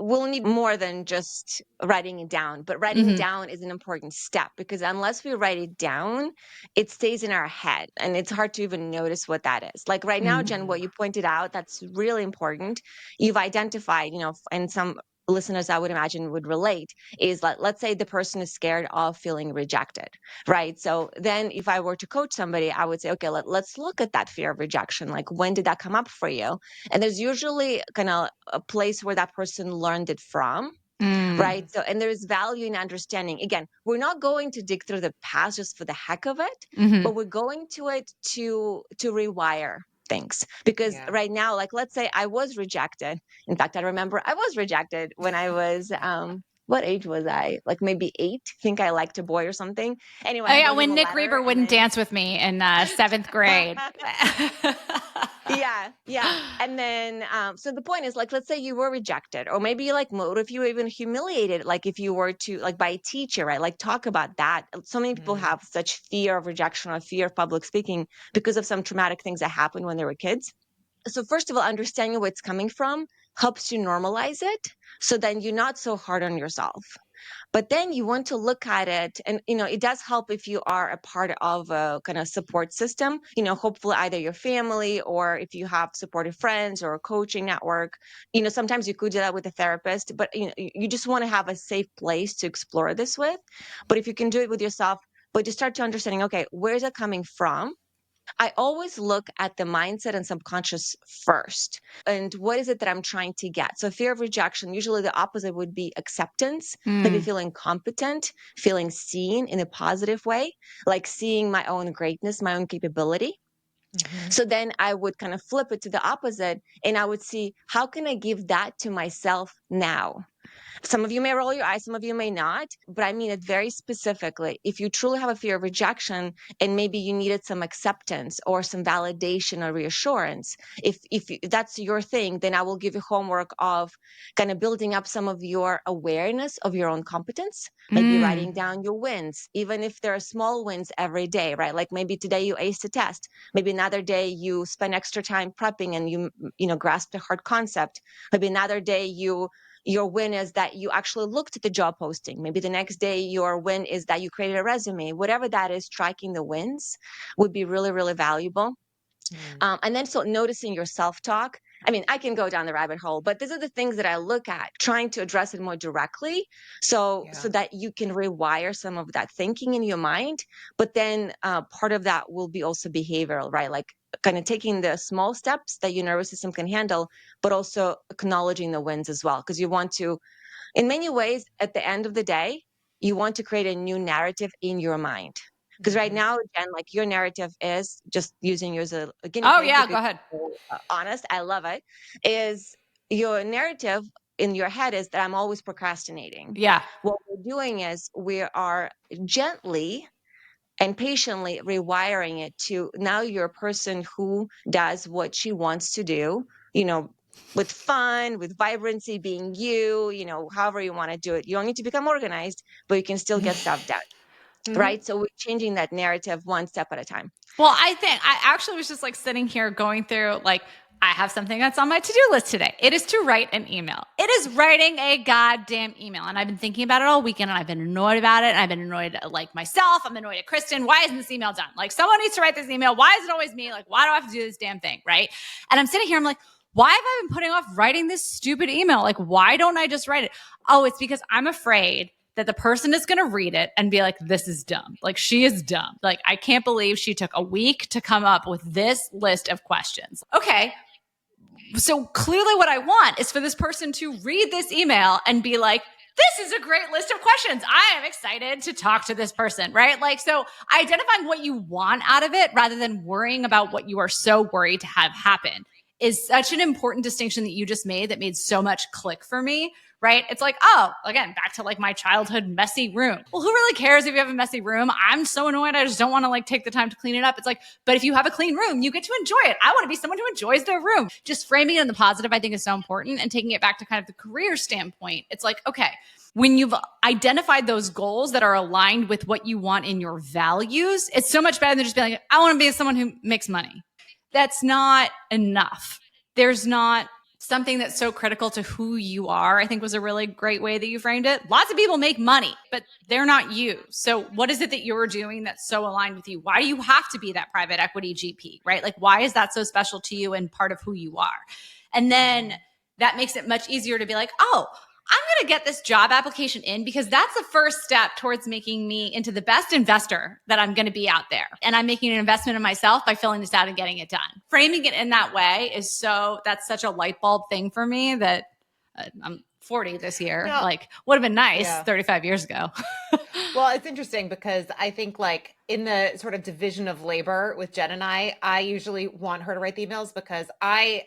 We'll need more than just writing it down, but writing it down is an important step because unless we write it down, it stays in our head and it's hard to even notice what that is. Like right now, Jen, what you pointed out, that's really important. You've identified, and some listeners I would imagine would relate is like, let's say the person is scared of feeling rejected, right? So then if I were to coach somebody, I would say, okay, let's look at that fear of rejection. Like when did that come up for you? And there's usually kind of a place where that person learned it from. Right. So, and there's value in understanding. Again, we're not going to dig through the past just for the heck of it, but we're going to it to rewire things. Because right now, like, let's say I was rejected. In fact, I remember I was rejected when I was, what age was I? Like maybe 8. I think I liked a boy or something. Anyway. Oh yeah, when Nick Reber wouldn't dance with me in 7th grade. Yeah. And then, so the point is like, let's say you were rejected, or maybe like, what if you were even humiliated? Like if you were to like by a teacher, right? Like talk about that. So many people have such fear of rejection or fear of public speaking because of some traumatic things that happened when they were kids. So first of all, understanding where it's coming from helps you normalize it. So then you're not so hard on yourself. But then you want to look at it, and it does help if you are a part of a kind of support system, hopefully either your family, or if you have supportive friends or a coaching network. Sometimes you could do that with a therapist, but you just want to have a safe place to explore this with. But if you can do it with yourself, but you start to understanding, okay, where is it coming from? I always look at the mindset and subconscious first. And what is it that I'm trying to get? So, fear of rejection, usually the opposite would be acceptance, maybe feeling competent, feeling seen in a positive way, like seeing my own greatness, my own capability. Mhm. So then I would kind of flip it to the opposite, and I would see, how can I give that to myself now? Some of you may roll your eyes, some of you may not, but I mean it very specifically. If you truly have a fear of rejection and maybe you needed some acceptance or some validation or reassurance, if that's your thing, then I will give you homework of kind of building up some of your awareness of your own competence, maybe writing down your wins, even if there are small wins every day, right? Like maybe today you aced a test, maybe another day you spend extra time prepping and you grasp a hard concept, maybe another day your win is that you actually looked at the job posting. Maybe the next day your win is that you created a resume. Whatever that is, tracking the wins would be really, really valuable. Mm. And then so noticing your self-talk. I mean, I can go down the rabbit hole, but these are the things that I look at, trying to address it more directly, so Yeah. that you can rewire some of that thinking in your mind. But then part of that will be also behavioral, right? Like kind of taking the small steps that your nervous system can handle, but also acknowledging the wins as well, because you want to, in many ways, at the end of the day, you want to create a new narrative in your mind. Because right Mhm. now, Jen, like your narrative is, just using you as a guinea Oh pig to yeah, be go ahead. honest, I love it, is your narrative in your head is that I'm always procrastinating. Yeah. What we're doing is we are gently and patiently rewiring it to, now you're a person who does what she wants to do, you know, with fun, with vibrancy, being you, however you want to do it. You don't need to become organized, but you can still get stuff done. Mhm. Right. So we're changing that narrative one step at a time. Well, I think I actually was just like sitting here going through, like, I have something that's on my to-do list today. It is to write an email. It is writing a goddamn email. And I've been thinking about it all weekend, and I've been annoyed about it. And I've been annoyed at like myself. I'm annoyed at Kristen. Why isn't this email done? Like, someone needs to write this email. Why is it always me? Like, why do I have to do this damn thing? Right. And I'm sitting here, I'm like, why have I been putting off writing this stupid email? Like, why don't I just write it? Oh, it's because I'm afraid that the person is going to read it and be like, this is dumb. Like, she is dumb. Like, I can't believe she took a week to come up with this list of questions. Okay. So clearly what I want is for this person to read this email and be like, this is a great list of questions. I am excited to talk to this person, right? Like, so identifying what you want out of it rather than worrying about what you are so worried to have happen is such an important distinction that you just made that made so much click for me, right? It's like, oh, again, back to like my childhood messy room. Well, who really cares if you have a messy room? I'm so annoyed. I just don't want to like take the time to clean it up. It's like, but if you have a clean room, you get to enjoy it. I want to be someone who enjoys their room. Just framing it in the positive, I think, is so important. And taking it back to kind of the career standpoint, it's like, okay, when you've identified those goals that are aligned with what you want in your values, it's so much better than just being like, I want to be someone who makes money. That's not enough. There's not something that's so critical to who you are, I think was a really great way that you framed it. Lots of people make money, but they're not you. So what is it that you're doing that's so aligned with you? Why do you have to be that private equity GP, right? Like, why is that so special to you and part of who you are? And then that makes it much easier to be like, oh, I'm going to get this job application in because that's the first step towards making me into the best investor that I'm going to be out there. And I'm making an investment in myself by filling this out and getting it done. Framing it in that way is that's such a light bulb thing for me that I'm 40 this year. No. Like, would have been nice Yeah. 35 years ago. Well, it's interesting because I think like in the sort of division of labor with Jen and I usually want her to write the emails because I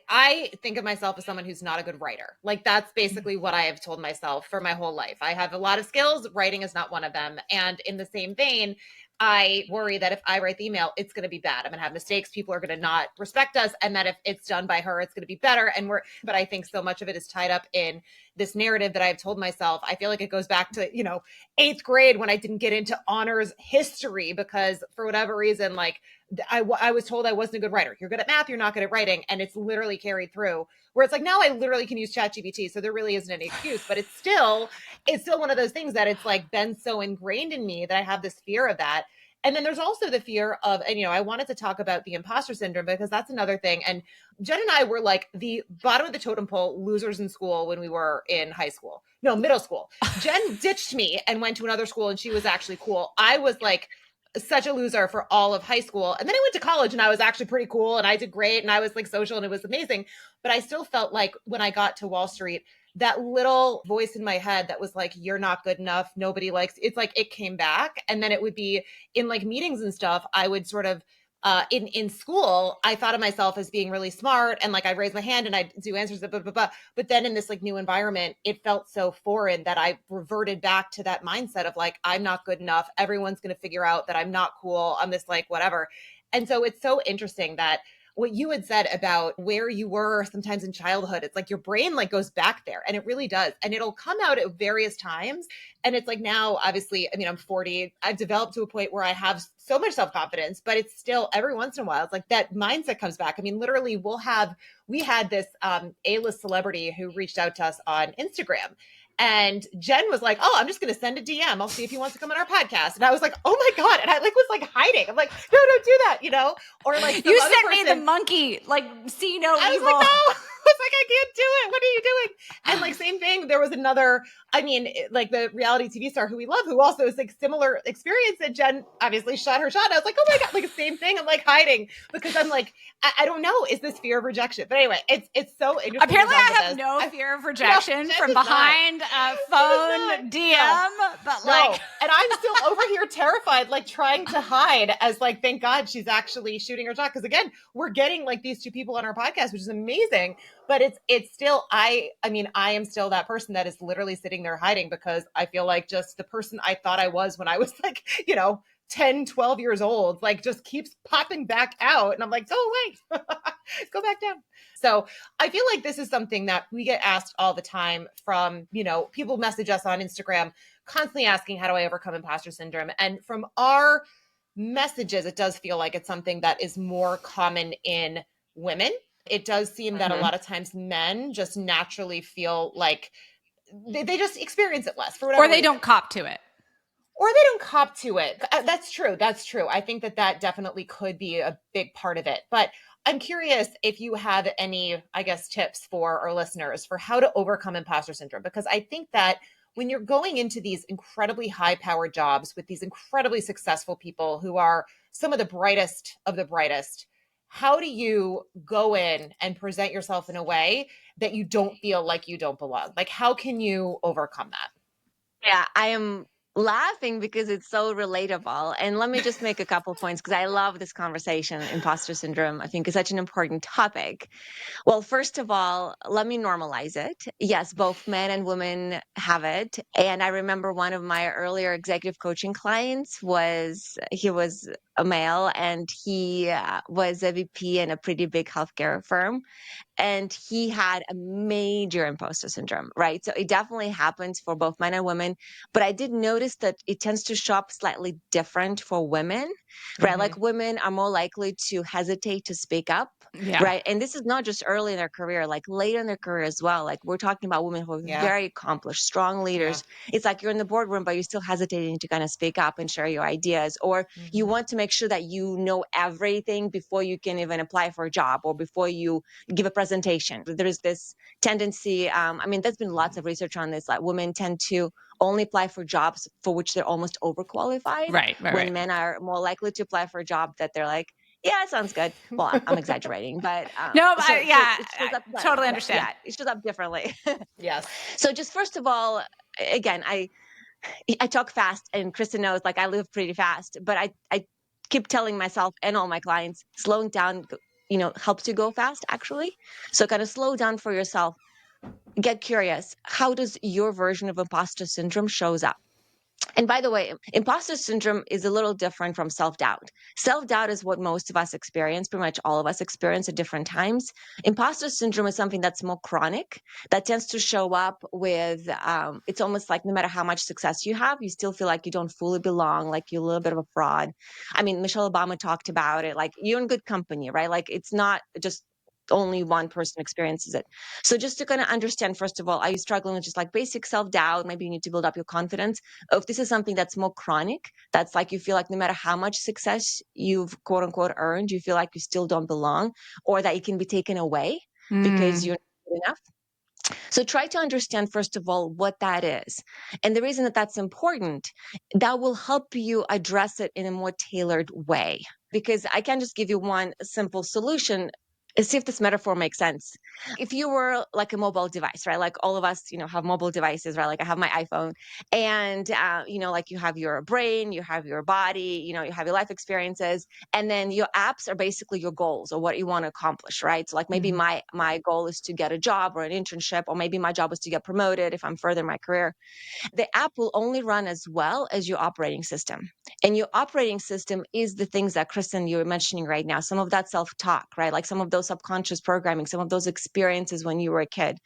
think of myself as someone who's not a good writer. Like that's basically what I have told myself for my whole life. I have a lot of skills, writing is not one of them. And in the same vein, I worry that if I write the email, it's going to be bad. I'm going to have mistakes. People are going to not respect us. And that if it's done by her, it's going to be better. But I think so much of it is tied up in this narrative that I've told myself. I feel like it goes back to, 8th grade when I didn't get into honors history because for whatever reason, like I was told I wasn't a good writer. You're good at math, you're not good at writing. And it's literally carried through where it's like, now I literally can use ChatGPT. So there really isn't any excuse, but it's still one of those things that it's like been so ingrained in me that I have this fear of that. And then there's also the fear of, and I wanted to talk about the imposter syndrome because that's another thing. And Jen and I were like the bottom of the totem pole losers in school when we were in middle school. Jen ditched me and went to another school and she was actually cool. I was like such a loser for all of high school. And then I went to college and I was actually pretty cool and I did great and I was like social and it was amazing. But I still felt like when I got to Wall Street, that little voice in my head that was like, you're not good enough. Nobody likes, it's like, it came back. And then it would be in like meetings and stuff. I would sort of, in school, I thought of myself as being really smart and like I'd raise my hand and I'd do answers, blah, blah, blah, blah. But then in this like new environment, it felt so foreign that I reverted back to that mindset of like, I'm not good enough. Everyone's going to figure out that I'm not cool. I'm this like whatever. And so it's so interesting that what you had said about where you were sometimes in childhood, it's like your brain like goes back there and it really does. And it'll come out at various times. And it's like now, obviously, I mean, I'm 40. I've developed to a point where I have so much self-confidence, but it's still every once in a while, it's like that mindset comes back. I mean, literally we had this A-list celebrity who reached out to us on Instagram. And Jen was like, oh, I'm just going to send a DM. I'll see if he wants to come on our podcast. And I was like, oh my God. And I like was like hiding. I'm like, no, don't do that, Or like you sent me the monkey, like see no I evil. Was like, no. I was like, I can't do it. What are you doing? And like same thing. There was another, like the reality TV star who we love, who also is like similar experience that Jen obviously shot her shot. I was like, oh my God, like the same thing. I'm like hiding because I'm like, I don't know. Is this fear of rejection? But anyway, it's so interesting. Apparently I have no fear of rejection from behind a phone DM, but like, and I'm still over here terrified, like trying to hide as like, thank God she's actually shooting her shot. Cause again, we're getting like these two people on our podcast, which is amazing. But it's still, I am still that person that is literally sitting there hiding because I feel like just the person I thought I was when I was like, 10, 12 years old, like just keeps popping back out. And I'm like, oh, wait, go back down. So I feel like this is something that we get asked all the time from, people message us on Instagram, constantly asking, how do I overcome imposter syndrome? And from our messages, it does feel like it's something that is more common in women. It does seem that a lot of times men just naturally feel like they just experience it less for whatever or they reason. don't cop to it. Or they don't cop to it. That's true. That's true. I think that definitely could be a big part of it. But I'm curious if you have any, I guess, tips for our listeners for how to overcome imposter syndrome, because I think that when you're going into these incredibly high-powered jobs with these incredibly successful people who are some of the brightest, how do you go in and present yourself in a way that you don't feel like you don't belong? Like, how can you overcome that? Yeah, I am laughing because it's so relatable. And let me just make a couple points because I love this conversation. Imposter syndrome, I think, is such an important topic. Well, first of all, let me normalize it. Yes, both men and women have it. And I remember one of my earlier executive coaching clients was a male and he was a VP in a pretty big healthcare firm. And he had a major imposter syndrome, right? So it definitely happens for both men and women. But I did notice that it tends to show up slightly different for women, right? Mm-hmm. Like women are more likely to hesitate to speak up, right? And this is not just early in their career, like later in their career as well. Like we're talking about women who are very accomplished, strong leaders. It's like you're in the boardroom, but you're still hesitating to kind of speak up and share your ideas, or you want to make sure that you know everything before you can even apply for a job or before you give a presentation. There's this tendency, there's been lots of research on this, like women tend to only apply for jobs for which they're almost overqualified. Right. When men are more likely to apply for a job that they're like, yeah, it sounds good. Well, I'm exaggerating, but no, so I totally like, understand. Yeah, it shows up differently. Yes. So just first of all, again, I talk fast, and Kristen knows, like I live pretty fast, but I keep telling myself and all my clients, slowing down, helps you go fast, actually. So kind of slow down for yourself. Get curious. How does your version of imposter syndrome shows up? And by the way, imposter syndrome is a little different from self-doubt. Self-doubt is what most of us experience, pretty much all of us experience at different times. Imposter syndrome is something that's more chronic, that tends to show up with, it's almost like no matter how much success you have, you still feel like you don't fully belong, like you're a little bit of a fraud. I mean, Michelle Obama talked about it, like you're in good company, right? Like it's not just only one person experiences it. So just to kind of understand, first of all, are you struggling with just like basic self-doubt? Maybe you need to build up your confidence. Or if this is something that's more chronic, that's like you feel like no matter how much success you've quote unquote earned, you feel like you still don't belong, or that it can be taken away because you're not good enough. So try to understand, first of all, what that is. And the reason that that's important, that will help you address it in a more tailored way. Because I can't just give you one simple solution. See if this metaphor makes sense. If you were like a mobile device, right? Like all of us, have mobile devices, right? Like I have my iPhone, and like you have your brain, you have your body, you have your life experiences, and then your apps are basically your goals or what you want to accomplish, right? So like maybe my goal is to get a job or an internship, or maybe my job is to get promoted if I'm further in my career. The app will only run as well as your operating system. And your operating system is the things that Kristen, you were mentioning right now, some of that self-talk, right? Like some of those subconscious programming, some of those experiences when you were a kid.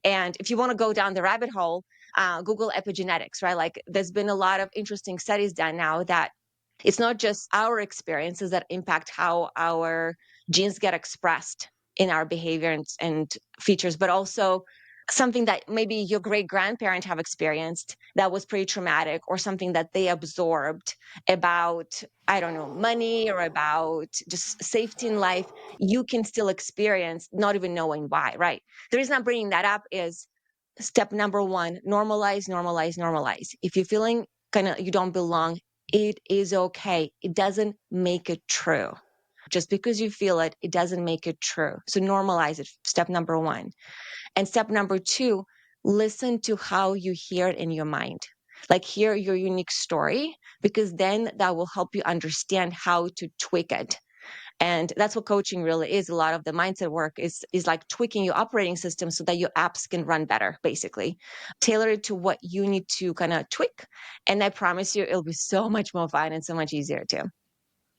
And if you want to go down the rabbit hole, Google epigenetics, right? Like there's been a lot of interesting studies done now that it's not just our experiences that impact how our genes get expressed in our behavior and features, but also something that maybe your great grandparent have experienced that was pretty traumatic, or something that they absorbed about, I don't know, money or about just safety in life, you can still experience not even knowing why, right? The reason I'm bringing that up is step number one, normalize, normalize, normalize. If you're feeling kind of you don't belong, it is okay. It doesn't make it true. Just because you feel it, it doesn't make it true. So normalize it. Step number one. And step number two, listen to how you hear it in your mind. Like hear your unique story, because then that will help you understand how to tweak it. And that's what coaching really is. A lot of the mindset work is like tweaking your operating system so that your apps can run better, basically. Tailor it to what you need to kind of tweak. And I promise you, it'll be so much more fun and so much easier too.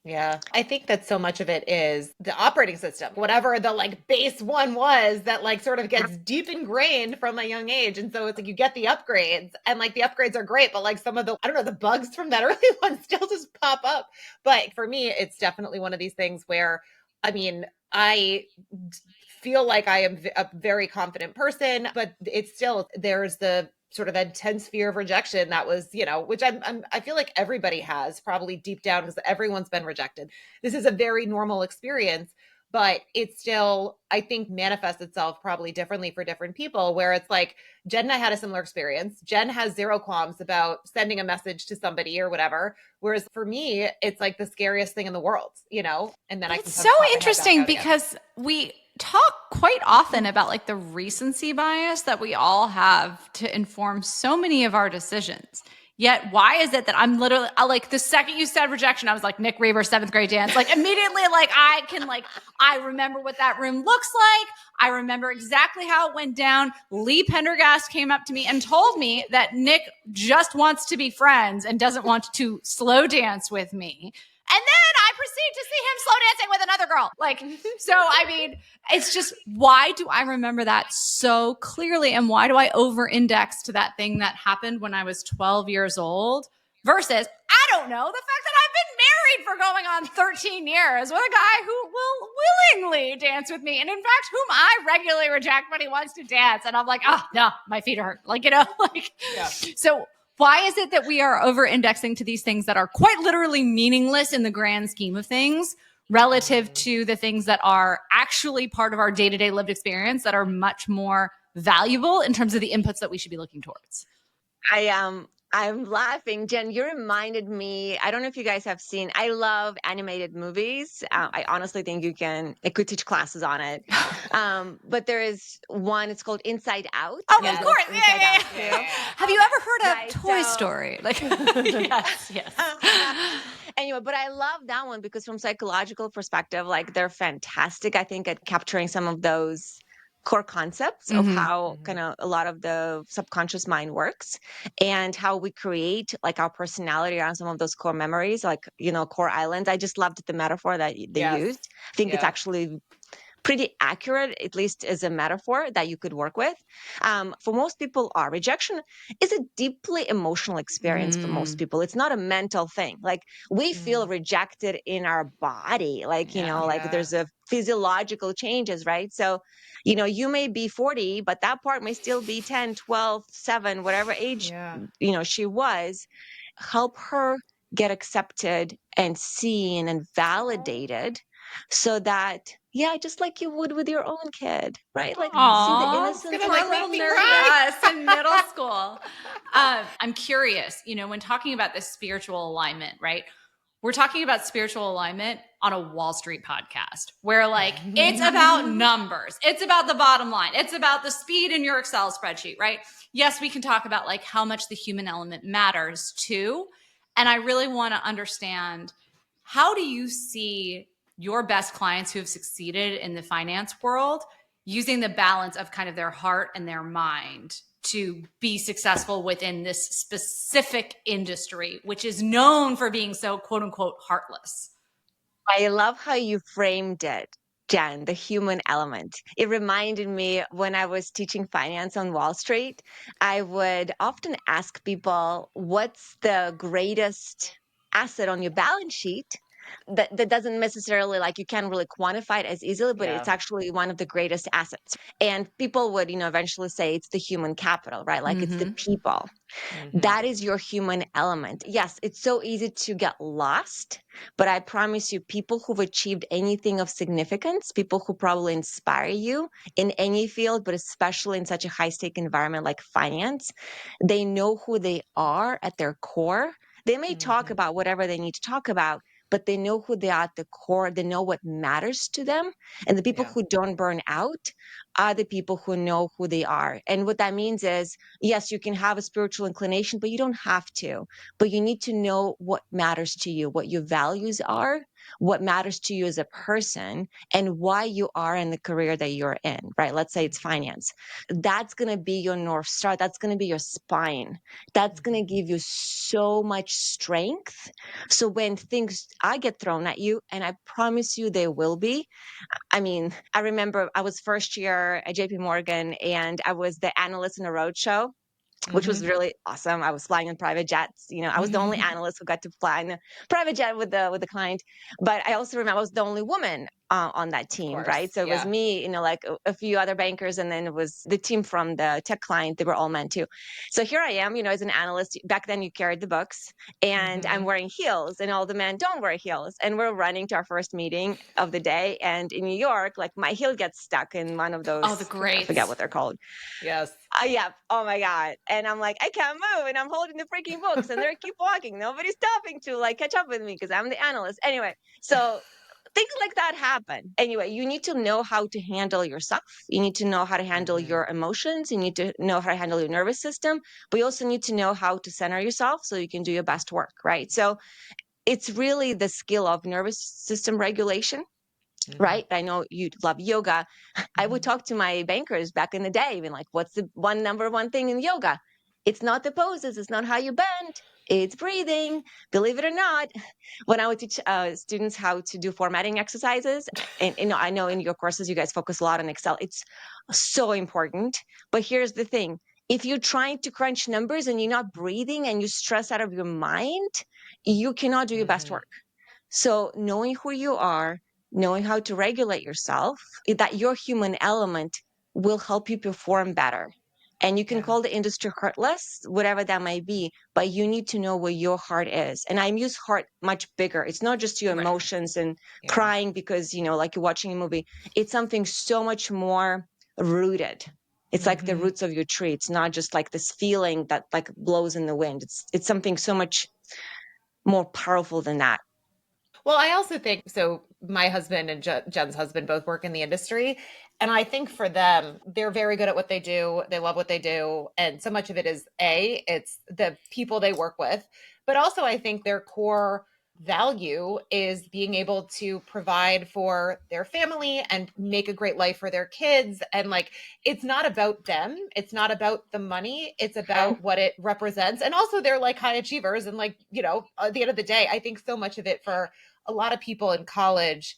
Yeah. I think that so much of it is the operating system, whatever the like base one was that like sort of gets deep ingrained from a young age. And so it's like you get the upgrades, and like the upgrades are great, but like some of the, I don't know, the bugs from that early one still just pop up. But for me, it's definitely one of these things where, I mean, I feel like I am a very confident person, but it's still, there's the sort of intense fear of rejection that was, which I feel like everybody has probably deep down, because everyone's been rejected. This is a very normal experience, but it still, I think, manifests itself probably differently for different people, where it's like Jen and I had a similar experience. Jen has zero qualms about sending a message to somebody or whatever. Whereas for me, it's like the scariest thing in the world, and then it's so interesting because we talk quite often about like the recency bias that we all have to inform so many of our decisions. Yet, why is it that I'm literally like the second you said rejection, I was like Nick Reber, 7th grade dance. Like immediately, like I remember what that room looks like. I remember exactly how it went down. Lee Pendergast came up to me and told me that Nick just wants to be friends and doesn't want to slow dance with me. And then I proceed to see him slow dancing with another girl. Like, so, I mean, it's just, why do I remember that so clearly? And why do I over-index to that thing that happened when I was 12 years old versus, I don't know, the fact that I've been married for going on 13 years with a guy who will willingly dance with me. And in fact, whom I regularly reject when he wants to dance. And I'm like, oh, no, my feet hurt. Like, yeah. So why is it that we are over-indexing to these things that are quite literally meaningless in the grand scheme of things relative to the things that are actually part of our day-to-day lived experience that are much more valuable in terms of the inputs that we should be looking towards? I'm laughing. Jen, you reminded me, I don't know if you guys have seen, I love animated movies. I honestly think I could teach classes on it. But there is one, it's called Inside Out. Oh, of course. Yeah. Have you ever heard of Toy Story? Like, yes. Anyway, but I love that one because from psychological perspective, like they're fantastic, I think, at capturing some of those core concepts of how kind of a lot of the subconscious mind works and how we create like our personality around some of those core memories, like, core islands. I just loved the metaphor that they Yes. used. I think it's Yeah. actually pretty accurate, at least as a metaphor that you could work with. For most people, rejection is a deeply emotional experience for most people. It's not a mental thing. Like we feel rejected in our body, like, like Yeah. there's a physiological changes, right? So, you may be 40, but that part may still be 10, 12, 7, whatever age, Yeah. she was. Help her get accepted and seen and validated so that, yeah, just like you would with your own kid, right? Like see the Aww, innocence. gonna, poor like, little make me nerdy cry. us in middle school. I'm curious, when talking about this spiritual alignment, right? We're talking about spiritual alignment on a Wall Street podcast where like it's about numbers. It's about the bottom line. It's about the speed in your Excel spreadsheet, right? Yes, we can talk about like how much the human element matters too. And I really want to understand, how do you see your best clients who have succeeded in the finance world using the balance of kind of their heart and their mind to be successful within this specific industry, which is known for being so quote unquote heartless? I love how you framed it, Jen, the human element. It reminded me when I was teaching finance on Wall Street, I would often ask people, what's the greatest asset on your balance sheet? That doesn't necessarily, like, you can't really quantify it as easily, but Yeah. it's actually one of the greatest assets. And people would, eventually say it's the human capital, right? Like it's the people. That is your human element. Yes, it's so easy to get lost, but I promise you, people who've achieved anything of significance, people who probably inspire you in any field, but especially in such a high stake environment like finance, they know who they are at their core. They may talk about whatever they need to talk about, but they know who they are at the core. They know what matters to them. And the people Yeah. who don't burn out are the people who know who they are. And what that means is, yes, you can have a spiritual inclination, but you don't have to. But you need to know what matters to you, what your values are, what matters to you as a person, and why you are in the career that you're in, right? Let's say it's finance. That's going to be your North Star. That's going to be your spine. That's going to give you so much strength. So when things I get thrown at you, and I promise you they will be, I mean, I remember I was first year at JPMorgan and I was the analyst in a roadshow, which was really awesome. I was flying in private jets. I was the only analyst who got to fly in a private jet with the client. But I also remember I was the only woman on that Of team, course. right? So it was Yeah. me, like a few other bankers, and then it was the team from the tech client. They were all men too. So here I am, as an analyst. Back then, you carried the books, and I'm wearing heels, and all the men don't wear heels. And we're running to our first meeting of the day, and in New York, like my heel gets stuck in one of Oh, the those. I forget greats. what they're called. Yes. Yeah. Oh my God. And I'm like, I can't move. And I'm holding the freaking books and they keep walking. Nobody's stopping to like catch up with me because I'm the analyst. Anyway, so things like that happen. Anyway, you need to know how to handle yourself. You need to know how to handle your emotions. You need to know how to handle your nervous system, but you also need to know how to center yourself so you can do your best work. Right. So it's really the skill of nervous system regulation. Right. I know you love yoga. I would talk to my bankers back in the day, even like, what's the number one thing in yoga? It's not the poses. It's not how you bend. It's breathing. Believe it or not, when I would teach students how to do formatting exercises, and I know in your courses you guys focus a lot on Excel. It's so important. But here's the thing: if you're trying to crunch numbers and you're not breathing and you stress out of your mind, you cannot do your best work. So knowing who you are, knowing how to regulate yourself, that your human element will help you perform better. And you can Yeah. call the industry heartless, whatever that might be, but you need to know where your heart is. And I use heart much bigger. It's not just your Right. emotions and Yeah. crying because, like you're watching a movie. It's something so much more rooted. It's like the roots of your tree. It's not just like this feeling that like blows in the wind. It's something so much more powerful than that. Well, I also think so. My husband and Jen's husband both work in the industry. And I think for them, they're very good at what they do. They love what they do. And so much of it is it's the people they work with. But also, I think their core value is being able to provide for their family and make a great life for their kids. And like, it's not about them. It's not about the money. It's about what it represents. And also they're like high achievers. And like, you know, at the end of the day, I think so much of it for a lot of people in college,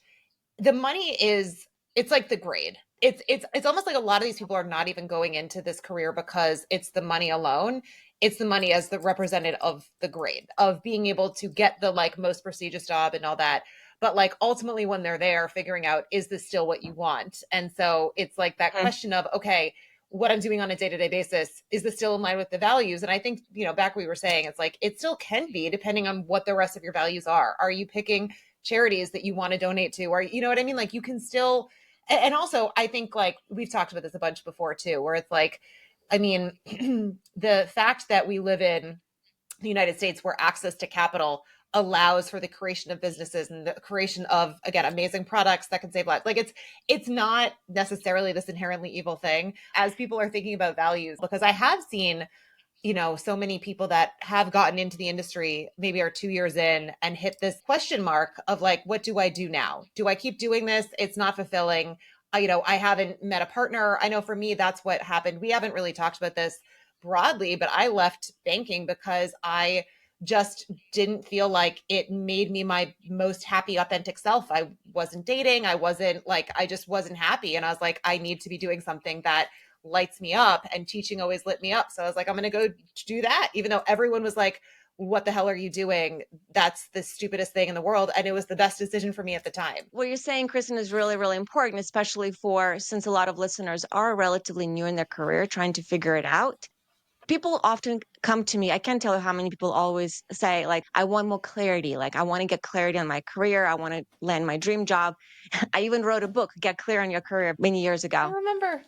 the money is, it's like the grade. It's almost like a lot of these people are not even going into this career because it's the money alone. It's the money as the representative of the grade, of being able to get the like most prestigious job and all that. But like ultimately when they're there figuring out, is this still what you want? And so it's like that question of, okay, what I'm doing on a day-to-day basis, is this still in line with the values? And I think, you know, back we were saying, it's like, it still can be depending on what the rest of your values are. Are you picking charities that you want to donate to, or you know what I mean? Like you can still, and also I think like we've talked about this a bunch before too, where it's like, I mean, the fact that we live in the United States where access to capital allows for the creation of businesses and the creation of, again, amazing products that can save lives. Like it's not necessarily this inherently evil thing as people are thinking about values, because I have seen, you know, so many people that have gotten into the industry maybe are 2 years in and hit this question mark of like, what do I do now? Do I keep doing this? It's not fulfilling. You know, I haven't met a partner. I know for me, that's what happened. We haven't really talked about this broadly, but I left banking because I just didn't feel like it made me my most happy, authentic self. I wasn't dating. I wasn't like, I just wasn't happy. And I was like, I need to be doing something that lights me up, and teaching always lit me up. So I was like, I'm going to go do that. Even though everyone was like, what the hell are you doing? That's the stupidest thing in the world. And it was the best decision for me at the time. What you're saying, Kristen, is really, really important, especially for since a lot of listeners are relatively new in their career, trying to figure it out. People often come to me. I can't tell you how many people always say, like, I want more clarity. Like, I want to get clarity on my career. I want to land my dream job. I even wrote a book, Get Clear on Your Career, many years I ago. remember.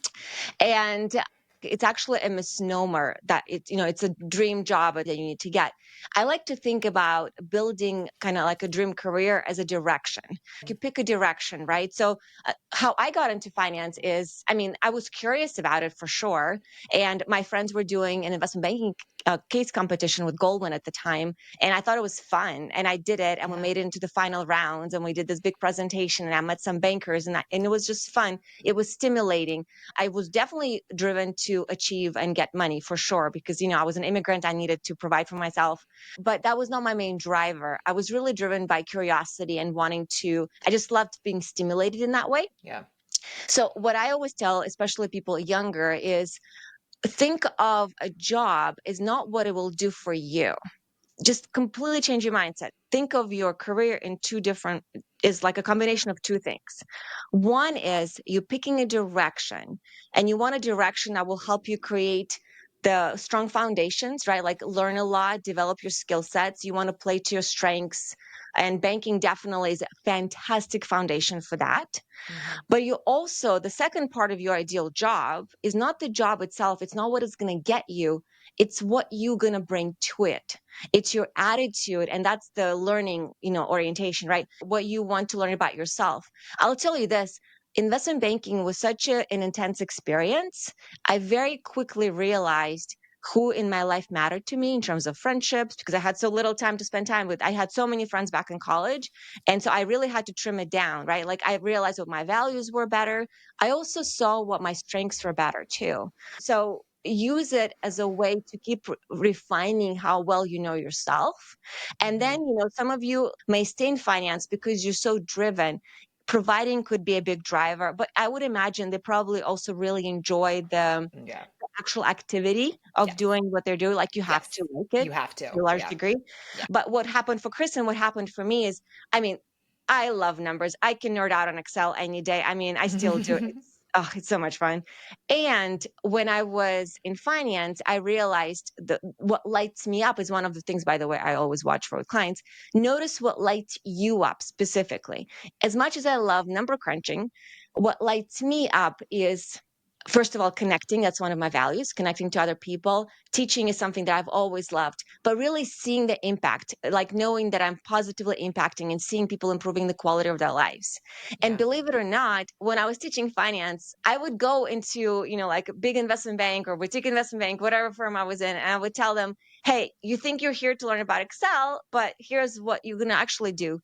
And it's actually a misnomer that it's a dream job that you need to get. I like to think about building kind of like a dream career as a direction. You pick a direction, right? So how I got into finance is, I mean, I was curious about it for sure. And my friends were doing an investment banking case competition with Goldman at the time. And I thought it was fun. And I did it. And we made it into the final rounds. And we did this big presentation. And I met some bankers. And it was just fun. It was stimulating. I was definitely driven to achieve and get money for sure, because, I was an immigrant. I needed to provide for myself, but that was not my main driver. I was really driven by curiosity and I just loved being stimulated in that way. Yeah. So what I always tell, especially people younger, is think of a job as not what it will do for you. Just completely change your mindset. Think of your career in is like a combination of two things. One is you picking a direction, and you want a direction that will help you create the strong foundations, right? Like learn a lot, develop your skill sets. You want to play to your strengths. And banking definitely is a fantastic foundation for that. Mm-hmm. But the second part of your ideal job is not the job itself. It's not what it's going to get you. It's what you're going to bring to it. It's your attitude. And that's the learning, orientation, right? What you want to learn about yourself. I'll tell you this. Investment banking was such an intense experience. I very quickly realized who in my life mattered to me in terms of friendships, because I had so little time to spend time with. I had so many friends back in college. And so I really had to trim it down, right? Like I realized what my values were better. I also saw what my strengths were better too. So use it as a way to keep refining how well you know yourself. And then, some of you may stay in finance because you're so driven. Providing could be a big driver, but I would imagine they probably also really enjoy the actual activity of doing what they're doing. Like you have to like it You have to a large degree. Yeah. But what happened for Kristen, what happened for me is, I mean, I love numbers. I can nerd out on Excel any day. I mean, I still do. It's so much fun. And when I was in finance, I realized that what lights me up is one of the things, by the way, I always watch for clients. Notice what lights you up specifically. As much as I love number crunching, what lights me up is, first of all, connecting. That's one of my values, connecting to other people. Teaching is something that I've always loved, but really seeing the impact, like knowing that I'm positively impacting and seeing people improving the quality of their lives. And believe it or not, when I was teaching finance, I would go into, like a big investment bank or boutique investment bank, whatever firm I was in, and I would tell them, hey, you think you're here to learn about Excel, but here's what you're going to actually do.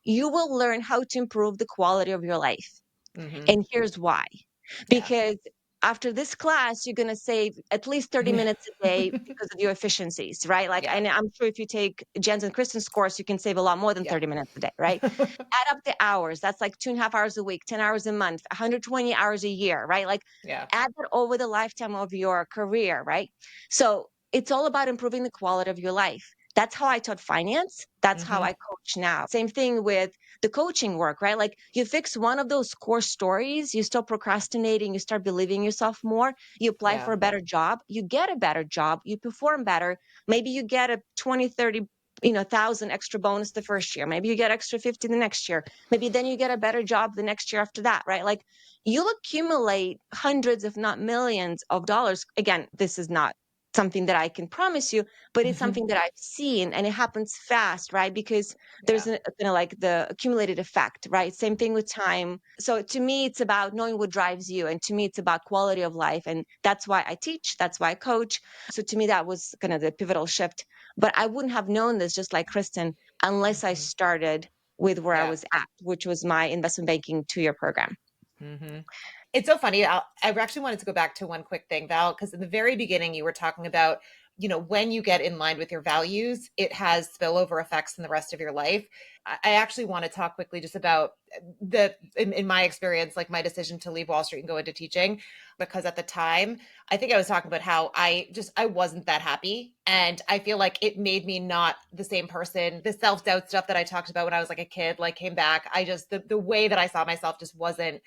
You will learn how to improve the quality of your life. Mm-hmm. And here's why. Yeah. Because after this class, you're going to save at least 30 Yeah. minutes a day because of your efficiencies, right? Like, Yeah. and I'm sure if you take Jen's and Kristen's course, you can save a lot more than Yeah. 30 minutes a day, right? Add up the hours. That's like 2.5 hours a week, 10 hours a month, 120 hours a year, right? Like, Yeah. add that over the lifetime of your career, right? So it's all about improving the quality of your life. That's how I taught finance. That's how Mm-hmm. I coach now. Same thing with the coaching work, right? Like you fix one of those core stories, you stop procrastinating, you start believing yourself more, you apply Yeah. for a better job, you get a better job, you perform better. Maybe you get a 20, 30, thousand extra bonus the first year. Maybe you get extra 50 the next year. Maybe then you get a better job the next year after that, right? Like you'll accumulate hundreds, if not millions of dollars. Again, this is not something that I can promise you, but it's Mm-hmm. something that I've seen and it happens fast, right? Because there's Yeah. like the accumulated effect, right? Same thing with time. So to me, it's about knowing what drives you. And to me, it's about quality of life. And that's why I teach, that's why I coach. So to me, that was kind of the pivotal shift. But I wouldn't have known this, just like Kristen, unless I Mm-hmm. started with where I Yeah. was at, which was my investment banking 2-year program. Mm-hmm. It's so funny. I actually wanted to go back to one quick thing, Val, because in the very beginning, you were talking about, when you get in line with your values, it has spillover effects in the rest of your life. I actually want to talk quickly just about in my experience, like my decision to leave Wall Street and go into teaching, because at the time, I think I was talking about how I wasn't that happy. And I feel like it made me not the same person. The self-doubt stuff that I talked about when I was like a kid, like came back. The way that I saw myself just wasn't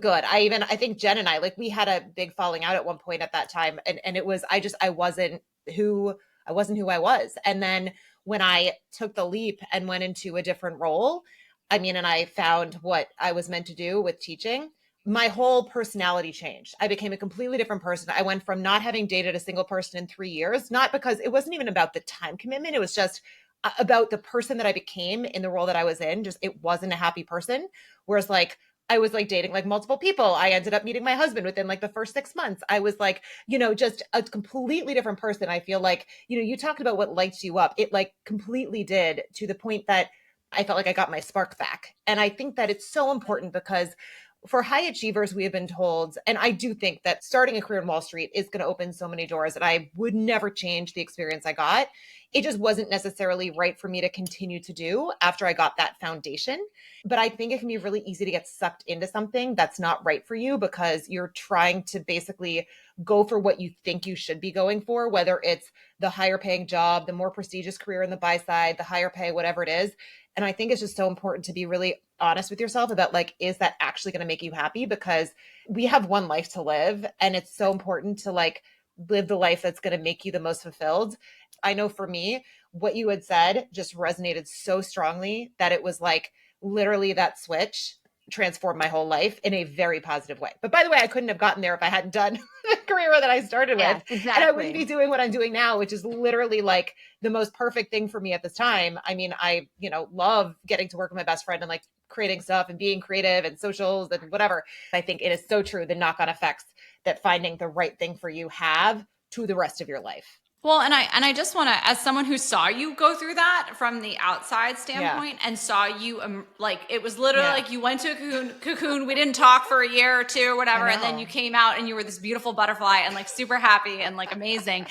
good. I think Jen and I, like, we had a big falling out at one point at that time. And it was, I wasn't who I was. And then when I took the leap and went into a different role, and I found what I was meant to do with teaching, my whole personality changed. I became a completely different person. I went from not having dated a single person in 3 years, not because it wasn't even about the time commitment. It was just about the person that I became in the role that I was in. Just, it wasn't a happy person. Whereas like, I was like dating like multiple people. I ended up meeting my husband within like the first 6 months. I was like, just a completely different person. I feel like, you talked about what lights you up. It like completely did, to the point that I felt like I got my spark back. And I think that it's so important because for high achievers, we have been told, and I do think that starting a career in Wall Street is going to open so many doors, and I would never change the experience I got. It just wasn't necessarily right for me to continue to do after I got that foundation. But I think it can be really easy to get sucked into something that's not right for you because you're trying to basically go for what you think you should be going for, whether it's the higher paying job, the more prestigious career in the buy side, the higher pay, whatever it is. And I think it's just so important to be really honest with yourself about like, is that actually going to make you happy? Because we have one life to live, and it's so important to like live the life that's going to make you the most fulfilled. I know for me, what you had said just resonated so strongly that it was like literally that switch transformed my whole life in a very positive way. But by the way, I couldn't have gotten there if I hadn't done the career that I started with. Yes, And I wouldn't be exactly. doing what I'm doing now, which is literally like the most perfect thing for me at this time. I love getting to work with my best friend and like creating stuff and being creative and socials and whatever. I think it is so true, the knock-on effects that finding the right thing for you have to the rest of your life. Well, and I just want to, as someone who saw you go through that from the outside Yeah. standpoint, and saw you, like it was literally Yeah. like you went to a cocoon. We didn't talk for a year or two or whatever, and then know. you came out and you were this beautiful butterfly and like super happy and like amazing.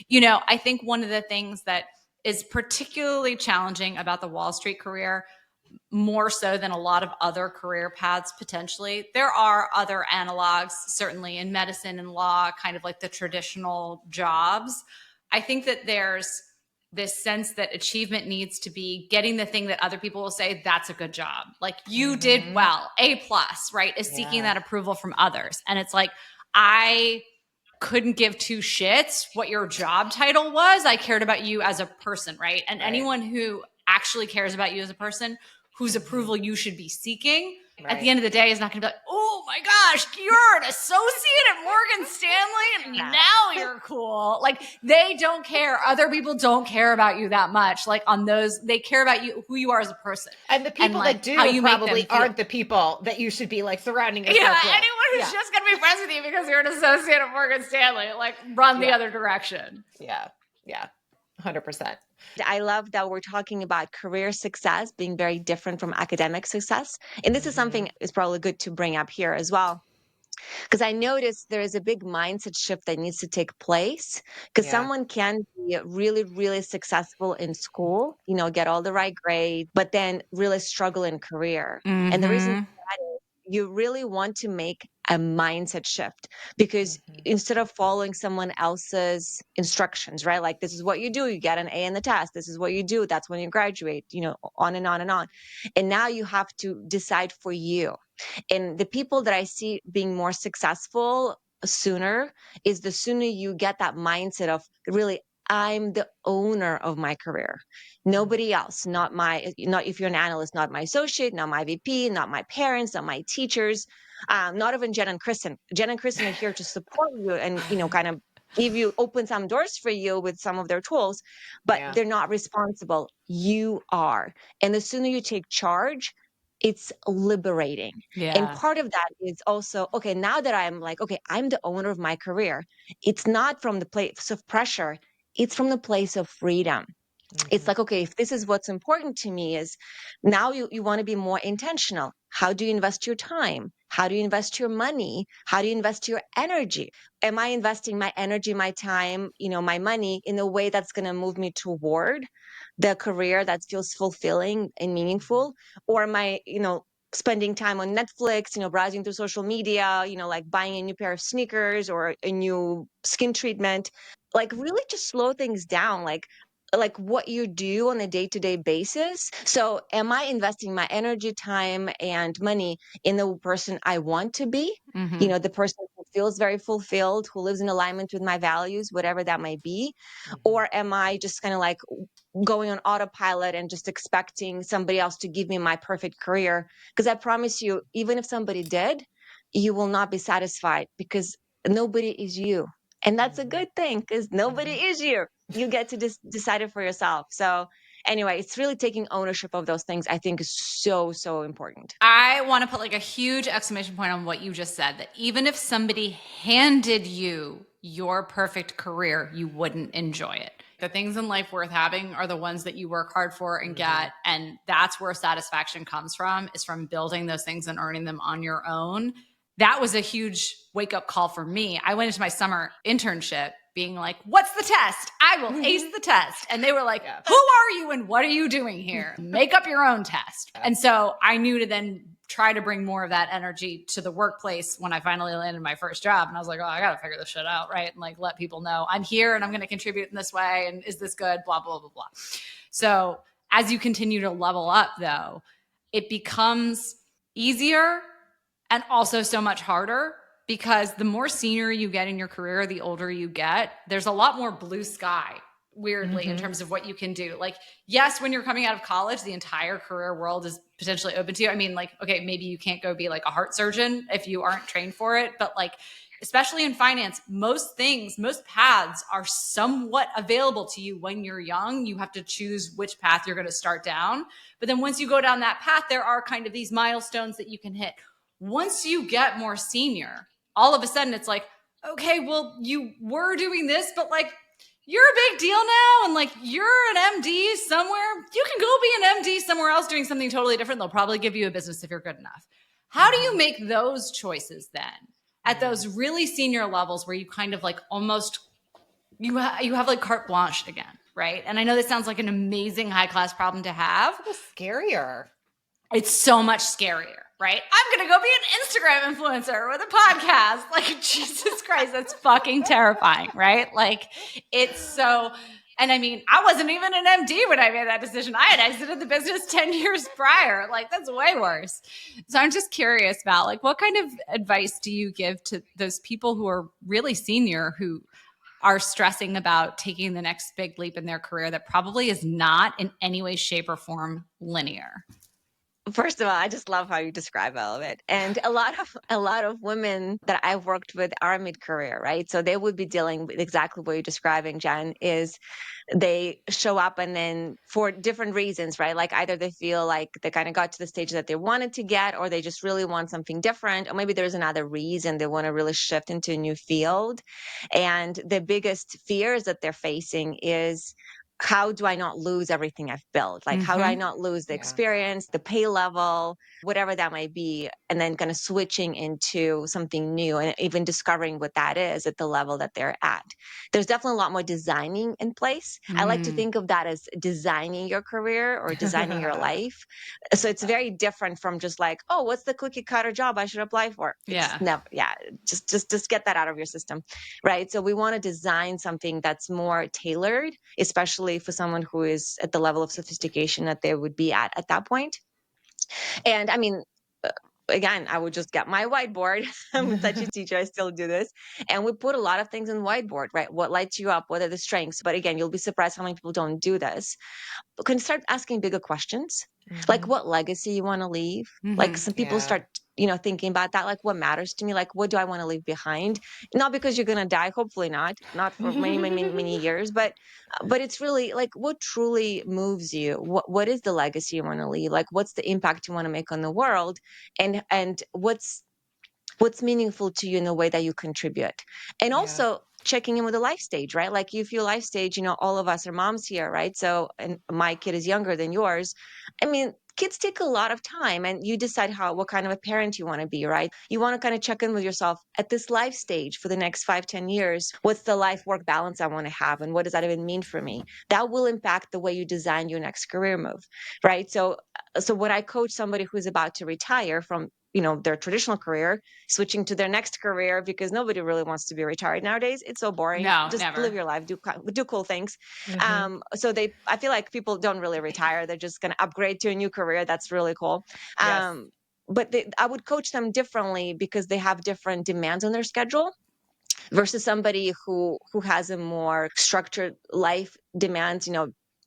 I think one of the things that is particularly challenging about the Wall Street career, more so than a lot of other career paths potentially. There are other analogs, certainly in medicine and law, kind of like the traditional jobs. I think that there's this sense that achievement needs to be getting the thing that other people will say, that's a good job. Like you did well, A plus, right? Is seeking that approval from others. And it's like, I couldn't give two shits what your job title was. I cared about you as a person, right? And anyone who actually cares about you as a person, whose approval you should be seeking, at the end of the day is not going to be like, oh my gosh, you're an associate at Morgan Stanley and now you're cool. Like they don't care. Other people don't care about you that much. Like on those, they care about you, who you are as a person. And the people like, that do how you probably aren't the people that you should be like surrounding yourself with. Anyone who's just going to be friends with you because you're an associate at Morgan Stanley, like run the other direction. Yeah. 100%. I love that we're talking about career success being very different from academic success. And this is something is probably good to bring up here as well. Because I noticed there is a big mindset shift that needs to take place. Because Yeah. someone can be really, really successful in school, get all the right grades, but then really struggle in career. And the reason Mm-hmm. for that is you really want to make a mindset shift because instead of following someone else's instructions, right? Like, this is what you do, you get an A in the test. This is what you do, that's when you graduate, on and on and on. And now you have to decide for you. And the people that I see being more successful sooner is the sooner you get that mindset of really, I'm the owner of my career. Nobody else, not if you're an analyst, not my associate, not my VP, not my parents, not my teachers, not even Jen and Kristen. Jen and Kristen are here to support you and, kind of open some doors for you with some of their tools, but Yeah. they're not responsible. You are. And the sooner you take charge, it's liberating. And Yeah. part of that is also, okay, now that I'm like, okay, I'm the owner of my career, it's not from the place of pressure, it's from the place of freedom. It's like, okay, if this is what's important to me, is now you want to be more intentional. How do you invest your time? How do you invest your money? How do you invest your energy? Am I investing my energy, my time, my money in a way that's going to move me toward the career that feels fulfilling and meaningful? Or am I, spending time on Netflix, browsing through social media, like buying a new pair of sneakers or a new skin treatment? Like, really just slow things down. Like what you do on a day-to-day basis. So am I investing my energy, time, and money in the person I want to be? Mm-hmm. The person who feels very fulfilled, who lives in alignment with my values, whatever that might be? Or am I just kind of like going on autopilot and just expecting somebody else to give me my perfect career? Because I promise you, even if somebody did, you will not be satisfied because nobody is you. And that's a good thing because nobody is you. You get to decide it for yourself. So anyway, it's really taking ownership of those things, I think, is so, so important. I want to put like a huge exclamation point on what you just said, that even if somebody handed you your perfect career, you wouldn't enjoy it. The things in life worth having are the ones that you work hard for and get. And that's where satisfaction comes from, is from building those things and earning them on your own. That was a huge wake up call for me. I went into my summer internship being like, what's the test? I will ace the test. And they were like, who are you and what are you doing here? Make up your own test. And so I knew to then try to bring more of that energy to the workplace when I finally landed my first job. And I was like, oh, I got to figure this shit out, right? And like, let people know I'm here and I'm going to contribute in this way. And is this good? Blah, blah, blah, blah. So as you continue to level up, though, it becomes easier and also so much harder, because the more senior you get in your career, the older you get, there's a lot more blue sky, weirdly, in terms of what you can do. Like, yes, when you're coming out of college, the entire career world is potentially open to you. I mean, like, okay, maybe you can't go be like a heart surgeon if you aren't trained for it, but like, especially in finance, most paths are somewhat available to you when you're young. You have to choose which path you're going to start down. But then once you go down that path, there are kind of these milestones that you can hit. Once you get more senior, all of a sudden it's like, okay, well, you were doing this, but like, you're a big deal now. And like, you're an MD somewhere. You can go be an MD somewhere else doing something totally different. They'll probably give you a business if you're good enough. How do you make those choices then at those really senior levels where you kind of like almost, you have like carte blanche again, right? And I know this sounds like an amazing high class problem to have. It's scarier. It's so much scarier, right? I'm going to go be an Instagram influencer with a podcast. Like, Jesus Christ, that's fucking terrifying, right? Like, it's so, and I mean, I wasn't even an MD when I made that decision. I had exited the business 10 years prior. Like, that's way worse. So I'm just curious, Val, like, what kind of advice do you give to those people who are really senior, who are stressing about taking the next big leap in their career that probably is not in any way, shape, or form linear? First of all, I just love how you describe all of it. And a lot of women that I've worked with are mid-career, right? So they would be dealing with exactly what you're describing, Jen, is they show up and then for different reasons, right? Like either they feel like they kind of got to the stage that they wanted to get, or they just really want something different, or maybe there's another reason they want to really shift into a new field. And the biggest fears that they're facing is how do I not lose everything I've built? Like, how do I not lose the experience, the pay level, whatever that might be, and then kind of switching into something new and even discovering what that is at the level that they're at. There's definitely a lot more designing in place. I like to think of that as designing your career or designing your life. So it's very different from just like, oh, what's the cookie cutter job I should apply for? It's never, just get that out of your system, right? So we want to design something that's more tailored, especially for someone who is at the level of sophistication that they would be at that point. And I mean, again, I would just get my whiteboard. I'm such a teacher. I still do this. And we put a lot of things on whiteboard, right? What lights you up? What are the strengths? But again, you'll be surprised how many people don't do this. But can start asking bigger questions, like what legacy you want to leave. Like some people start, thinking about that, like what matters to me, like what do I want to leave behind? Not because you're going to die, hopefully not for many, many, many, many years, but it's really like what truly moves you. What is the legacy you want to leave? Like what's the impact you want to make on the world, and what's meaningful to you in the way that you contribute. And also checking in with the life stage, right? Like if your life stage, all of us are moms here, right? So, and my kid is younger than yours. I mean, kids take a lot of time, and you decide what kind of a parent you want to be, right? You want to kind of check in with yourself at this life stage for the next 5-10 years. What's the life work balance I want to have? And what does that even mean for me? That will impact the way you design your next career move, right? So when I coach somebody who's about to retire from their traditional career, switching to their next career, because nobody really wants to be retired nowadays. It's so boring. No, just never. live your life, do cool things. So I feel like people don't really retire. They're just going to upgrade to a new career. That's really cool. But I would coach them differently because they have different demands on their schedule versus somebody who has a more structured life demands,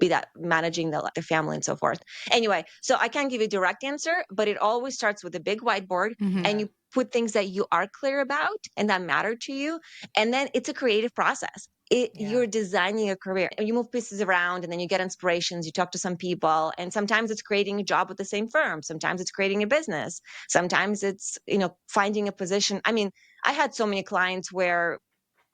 be that managing the family and so forth. Anyway, so I can't give you a direct answer, but it always starts with a big whiteboard, and you put things that you are clear about and that matter to you. And then it's a creative process. You're designing a career, and you move pieces around, and then you get inspirations. You talk to some people, and sometimes it's creating a job with the same firm. Sometimes it's creating a business. Sometimes it's, finding a position. I mean, I had so many clients where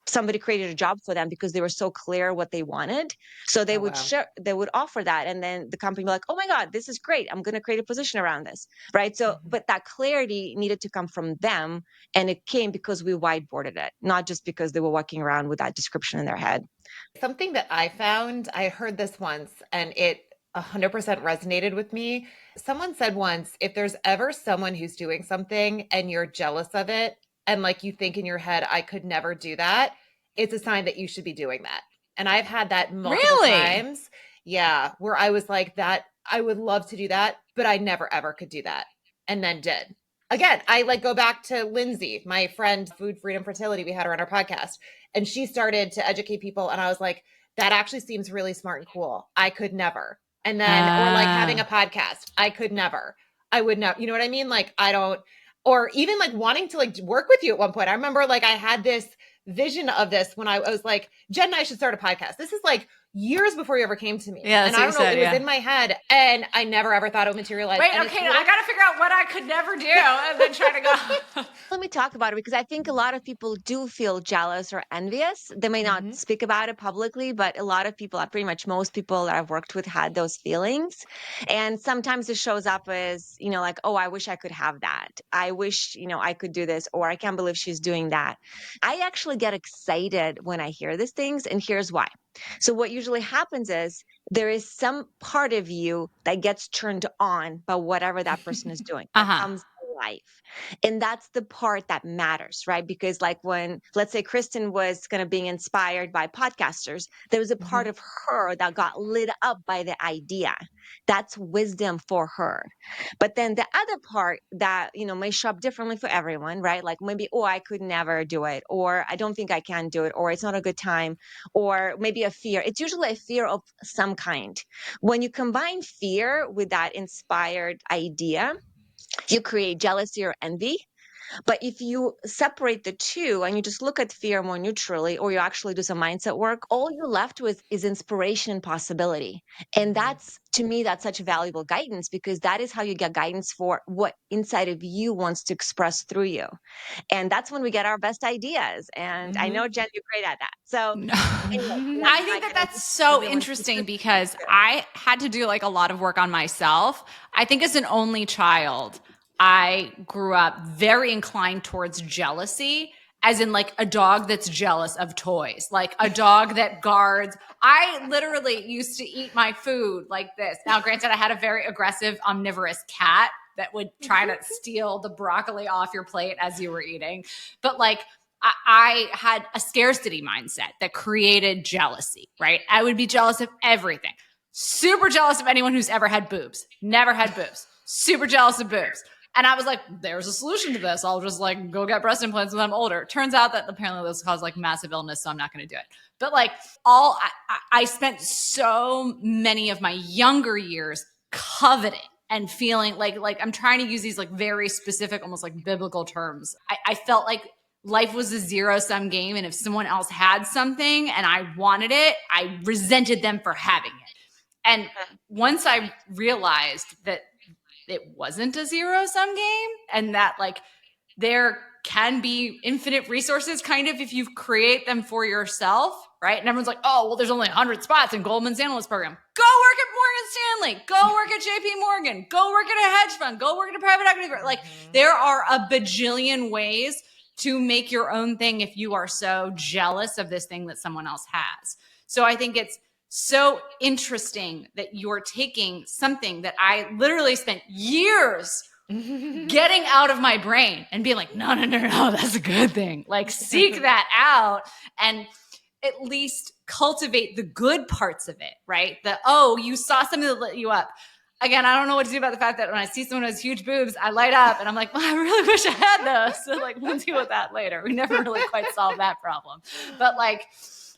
somebody created a job for them because they were so clear what they wanted. So they would share, they would offer that. And then the company would be like, oh my God, this is great. I'm going to create a position around this. Right. So, but that clarity needed to come from them. And it came because we whiteboarded it, not just because they were walking around with that description in their head. Something that I found, I heard this once and it 100% resonated with me. Someone said once, if there's ever someone who's doing something and you're jealous of it, and like you think in your head, I could never do that, it's a sign that you should be doing that. And I've had that multiple times. Yeah. Where I was like, that I would love to do that, but I never ever could do that. And then did. Again, I like go back to Lindsay, my friend, Food Freedom Fertility. We had her on our podcast, and she started to educate people. And I was like, that actually seems really smart and cool. I could never. And then, or like having a podcast, I could never. I would not, you know what I mean? Like, I don't, or even like wanting to like work with you at one point. I remember like I had this vision of this when I was like, Jen and I should start a podcast. This is like years before you ever came to me. Yeah, and I don't know, it was in my head, and I never ever thought it would materialize. Wait, okay, I got to figure out what I could never do and then try to go. Let me talk about it, because I think a lot of people do feel jealous or envious. They may not speak about it publicly, but a lot of people, pretty much most people that I've worked with, had those feelings. And sometimes it shows up as, like, oh, I wish I could have that. I wish, I could do this, or I can't believe she's doing that. I actually get excited when I hear these things, and here's why. So what usually happens is there is some part of you that gets turned on by whatever that person is doing. It comes to life. And that's the part that matters, right? Because like when, let's say Kristen was kind of being inspired by podcasters, there was a part of her that got lit up by the idea. That's wisdom for her. But then the other part that, may show up differently for everyone, right? Like maybe, oh, I could never do it, or I don't think I can do it, or it's not a good time, or maybe a fear. It's usually a fear of some kind. When you combine fear with that inspired idea, you create jealousy or envy. But if you separate the two and you just look at fear more neutrally, or you actually do some mindset work, all you're left with is inspiration and possibility. And that's, to me, that's such valuable guidance, because that is how you get guidance for what inside of you wants to express through you. And that's when we get our best ideas. And I know, Jen, you're great at that. So No. anyway, I think that that's so interesting because I had to do like a lot of work on myself. I think as an only child, I grew up very inclined towards jealousy, as in like a dog that's jealous of toys, like a dog that guards. I literally used to eat my food like this. Now, granted, I had a very aggressive, omnivorous cat that would try to steal the broccoli off your plate as you were eating. But like, I had a scarcity mindset that created jealousy, right? I would be jealous of everything. Super jealous of anyone who's ever had boobs. Never had boobs. Super jealous of boobs. And I was like, there's a solution to this. I'll just like go get breast implants when I'm older. Turns out that apparently those cause like massive illness, so I'm not going to do it. But like I spent so many of my younger years coveting and feeling like I'm trying to use these like very specific, almost like biblical terms. I felt like life was a zero-sum game. And if someone else had something and I wanted it, I resented them for having it. And once I realized that it wasn't a zero-sum game and that like there can be infinite resources kind of if you create them for yourself, right? And everyone's like, oh, well, there's only 100 spots in Goldman's analyst program. Go work at Morgan Stanley. Go work at JPMorgan. Go work at a hedge fund. Go work at a private equity firm. Like there are a bajillion ways to make your own thing if you are so jealous of this thing that someone else has. So I think it's so interesting that you're taking something that I literally spent years getting out of my brain and being like, no, that's a good thing. Like seek that out and at least cultivate the good parts of it, right? You saw something that lit you up. Again, I don't know what to do about the fact that when I see someone who has huge boobs, I light up and I'm like, well, I really wish I had those. So like, we'll deal with that later. We never really quite solved that problem. But like,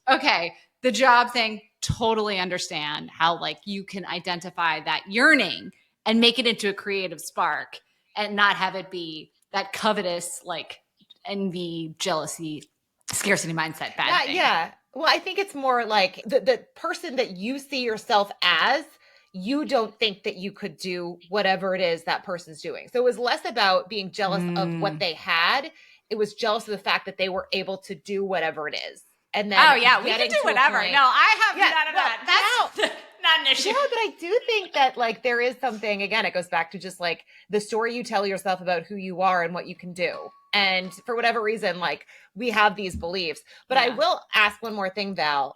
okay, the job thing, totally understand how like you can identify that yearning and make it into a creative spark and not have it be that covetous, like envy, jealousy, scarcity mindset bad thing. Yeah. Well, I think it's more like the person that you see yourself as, you don't think that you could do whatever it is that person's doing. So it was less about being jealous of what they had. It was jealous of the fact that they were able to do whatever it is. And then we can do whatever. No, I have that's not an issue. Yeah, but I do think that like there is something, again, it goes back to just like the story you tell yourself about who you are and what you can do. And for whatever reason, like we have these beliefs. But I will ask one more thing, Val.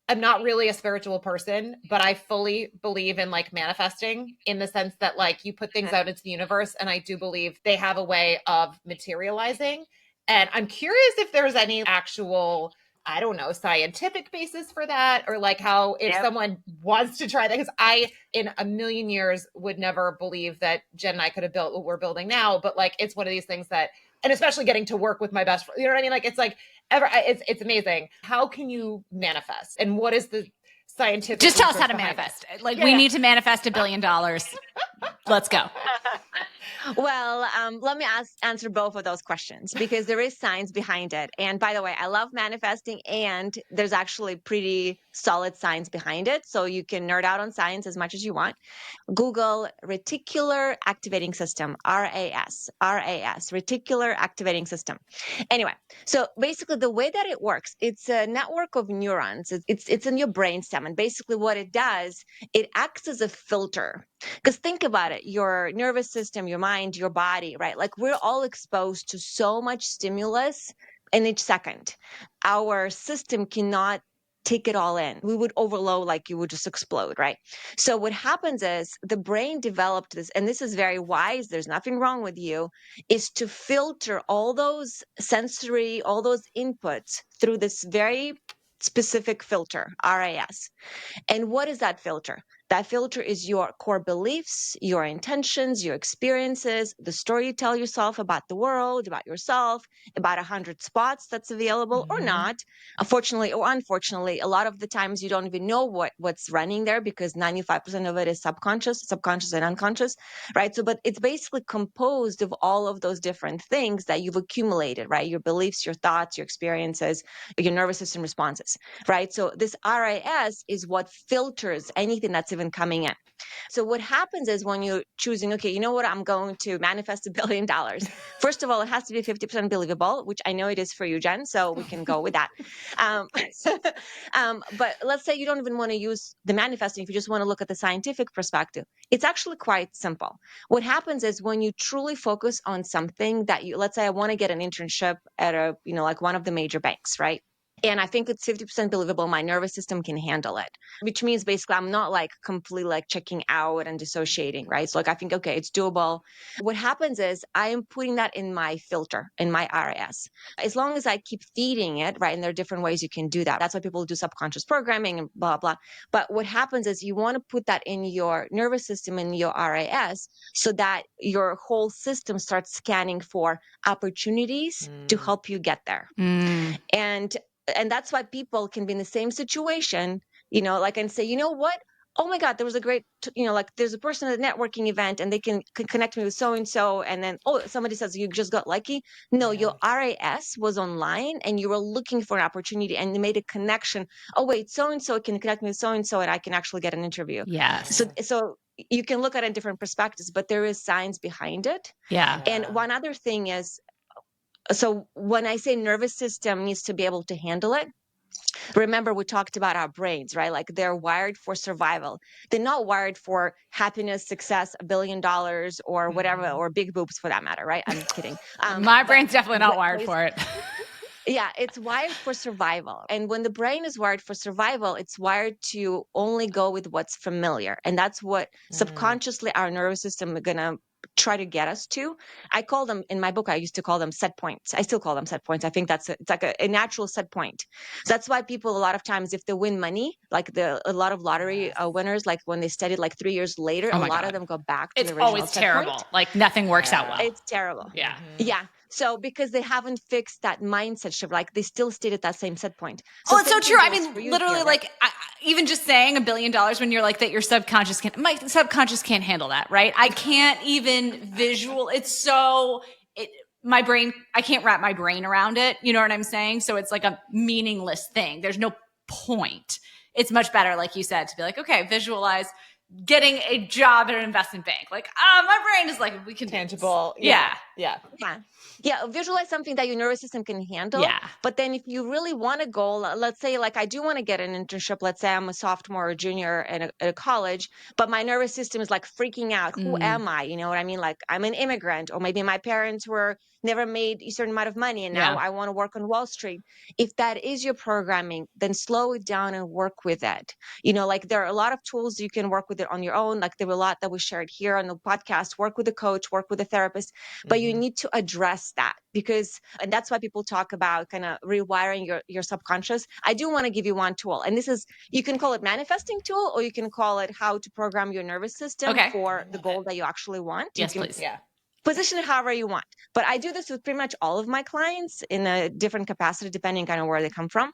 I'm not really a spiritual person, but I fully believe in like manifesting in the sense that like you put things out into the universe. And I do believe they have a way of materializing. And I'm curious if there's any actual, I don't know, scientific basis for that, or like how if someone wants to try that, because I, in a million years, would never believe that Jen and I could have built what we're building now. But like, it's one of these things that, and especially getting to work with my best friend, you know what I mean? Like, it's like, it's amazing. How can you manifest? And what is the scientific? Just tell us how to manifest. Like, we need to manifest $1 billion. Let's go. Well, let me answer both of those questions because there is science behind it. And by the way, I love manifesting and there's actually pretty solid science behind it. So you can nerd out on science as much as you want. Google reticular activating system, RAS, reticular activating system. Anyway, so basically the way that it works, it's a network of neurons. It's in your brainstem. And basically what it does, it acts as a filter. Because think about it, your nervous system, your mind, your body, right? Like we're all exposed to so much stimulus in each second. Our system cannot take it all in. We would overload, like you would just explode, right? So what happens is the brain developed this, and this is very wise, there's nothing wrong with you, is to filter all those sensory, all those inputs through this very specific filter, RAS. And what is that filter? That filter is your core beliefs, your intentions, your experiences, the story you tell yourself about the world, about yourself, about 100 spots that's available or not. Fortunately or unfortunately, a lot of the times you don't even know what's running there because 95% of it is subconscious and unconscious, right? So, but it's basically composed of all of those different things that you've accumulated, right? Your beliefs, your thoughts, your experiences, your nervous system responses, right? So this RIS is what filters anything that's even coming in. So what happens is when you're choosing, okay, you know what, I'm going to manifest $1 billion. First of all, it has to be 50% believable, which I know it is for you, Jen. So we can go with that. Um, but let's say you don't even want to use the manifesting. If you just want to look at the scientific perspective, it's actually quite simple. What happens is when you truly focus on something that you, let's say I want to get an internship at a, like one of the major banks, right? And I think it's 50% believable. My nervous system can handle it, which means basically I'm not like completely like checking out and dissociating, right? So like I think, okay, it's doable. What happens is I am putting that in my filter, in my RAS. As long as I keep feeding it, right? And there are different ways you can do that. That's why people do subconscious programming and blah, blah. But what happens is you want to put that in your nervous system, in your RAS, so that your whole system starts scanning for opportunities to help you get there. And that's why people can be in the same situation, like, and say, you know what? Oh my God, there was a great, like there's a person at a networking event and they can connect me with so-and-so. And then, oh, somebody says you just got lucky. No, your RAS was online and you were looking for an opportunity and you made a connection. Oh, wait, so-and-so can connect me with so-and-so and I can actually get an interview. Yes. So you can look at it in different perspectives, but there is science behind it. Yeah. And one other thing is, so when I say nervous system needs to be able to handle it, remember we talked about our brains, right? Like they're wired for survival. They're not wired for happiness, success, $1 billion or whatever, or big boobs for that matter, right? I'm kidding. My brain's definitely not wired for it. Yeah, it's wired for survival. And when the brain is wired for survival, it's wired to only go with what's familiar. And that's what subconsciously our nervous system is going to try to get us to. I call them, in my book, I used to call them set points. I still call them set points. I think it's like a natural set point. So that's why people, a lot of times, if they win money, like a lot of lottery winners, like when they studied like 3 years later, a lot of them go back to the original always set terrible. point. Like nothing works out well. It's terrible. Yeah. Yeah. So because they haven't fixed that mindset shift, like they still stayed at that same set point. So it's so true. I goes for mean, you literally, here, like right? even just saying $1 billion when you're like that, your subconscious can't. My subconscious can't handle that, right? I can't even visual. It's so my brain. I can't wrap my brain around it. You know what I'm saying? So it's like a meaningless thing. There's no point. It's much better, like you said, to be like, okay, visualize getting a job at an investment bank. Like, my brain is like, we can tangible. Yeah. Yeah, visualize something that your nervous system can handle. Yeah. But then if you really want a goal, let's say like I do want to get an internship. Let's say I'm a sophomore or junior at a college, but my nervous system is like freaking out. Who am I? You know what I mean? Like I'm an immigrant, or maybe my parents were never made a certain amount of money and now I want to work on Wall Street. If that is your programming, then slow it down and work with it. Like there are a lot of tools you can work with it on your own. Like there were a lot that we shared here on the podcast, work with a coach, work with a therapist, but you need to address that and that's why people talk about kind of rewiring your subconscious. I do want to give you one tool, and this is, you can call it manifesting tool, or you can call it how to program your nervous system for the goal that you actually want. Yes, you can please. position it however you want. But I do this with pretty much all of my clients in a different capacity, depending kind of where they come from.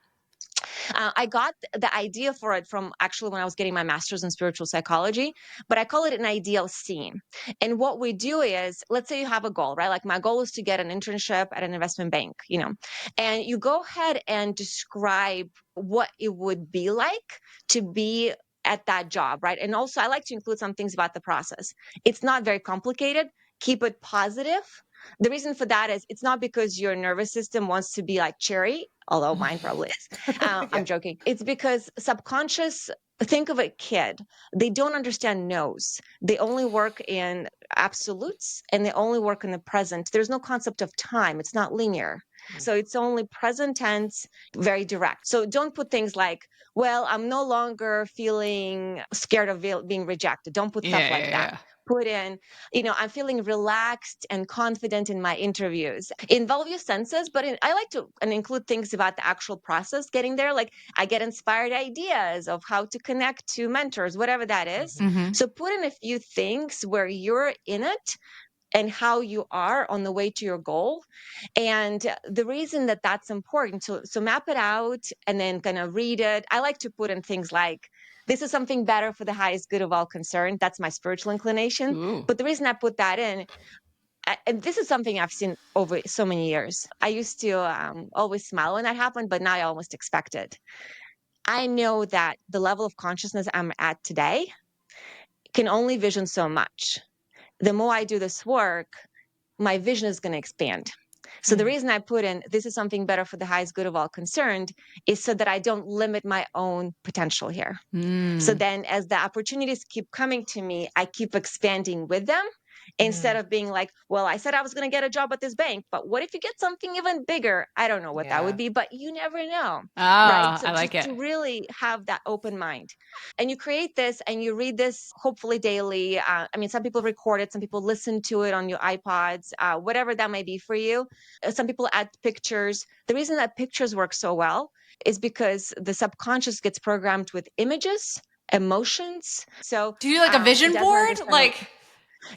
I got the idea for it from actually when I was getting my master's in spiritual psychology, but I call it an ideal scene. And what we do is, let's say you have a goal, right? Like my goal is to get an internship at an investment bank, and you go ahead and describe what it would be like to be at that job, right? And also I like to include some things about the process. It's not very complicated. Keep it positive. The reason for that is it's not because your nervous system wants to be like cherry, although mine probably is. I'm joking. It's because subconscious, think of a kid. They don't understand no's. They only work in absolutes and they only work in the present. There's no concept of time. It's not linear. So it's only present tense, very direct. So don't put things like, well, I'm no longer feeling scared of being rejected. Don't put stuff like that. Put in, I'm feeling relaxed and confident in my interviews. Involve your senses, but I like to include things about the actual process getting there. Like I get inspired ideas of how to connect to mentors, whatever that is. Mm-hmm. So put in a few things where you're in it and how you are on the way to your goal. And the reason that that's important, so map it out and then kind of read it. I like to put in things like, this is something better for the highest good of all concerned. That's my spiritual inclination. Ooh. But the reason I put that in, and this is something I've seen over so many years. I used to always smile when that happened, but now I almost expect it. I know that the level of consciousness I'm at today can only vision so much. The more I do this work, my vision is going to expand. So the reason I put in, this is something better for the highest good of all concerned, is so that I don't limit my own potential here. So then as the opportunities keep coming to me, I keep expanding with them instead of being like, well, I said I was going to get a job at this bank, but what if you get something even bigger? I don't know what that would be, but you never know. Right. So I like just it. to really have that open mind. And you create this and you read this hopefully daily. Some people record it, some people listen to it on your iPods, whatever that may be for you. Some people add pictures. The reason that pictures work so well is because the subconscious gets programmed with images, emotions. So do you like a it vision doesn't board? understand.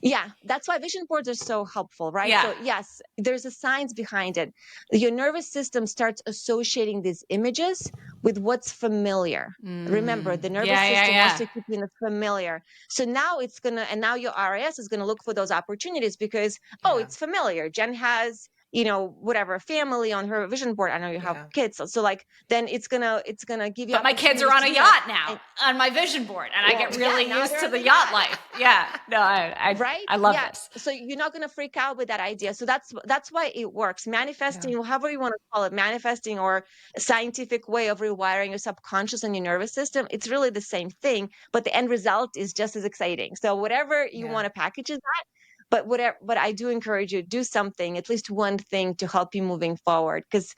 Yeah, that's why vision boards are so helpful, right? Yeah. So yes, there's a science behind it. Your nervous system starts associating these images with what's familiar. Remember, the nervous system wants to keep you in the familiar. So now and now your RAS is gonna look for those opportunities because, it's familiar. Jen has, whatever family on her vision board. I know you have kids. So like, then it's gonna give you. But my kids are on a yacht now on my vision board, and I get really used to the yacht life. Yeah, no, I love this. So you're not gonna freak out with that idea. So that's why it works. Manifesting, however you want to call it, manifesting or a scientific way of rewiring your subconscious and your nervous system. It's really the same thing, but the end result is just as exciting. So whatever you want to package is that. But I do encourage you to do something, at least one thing to help you moving forward, because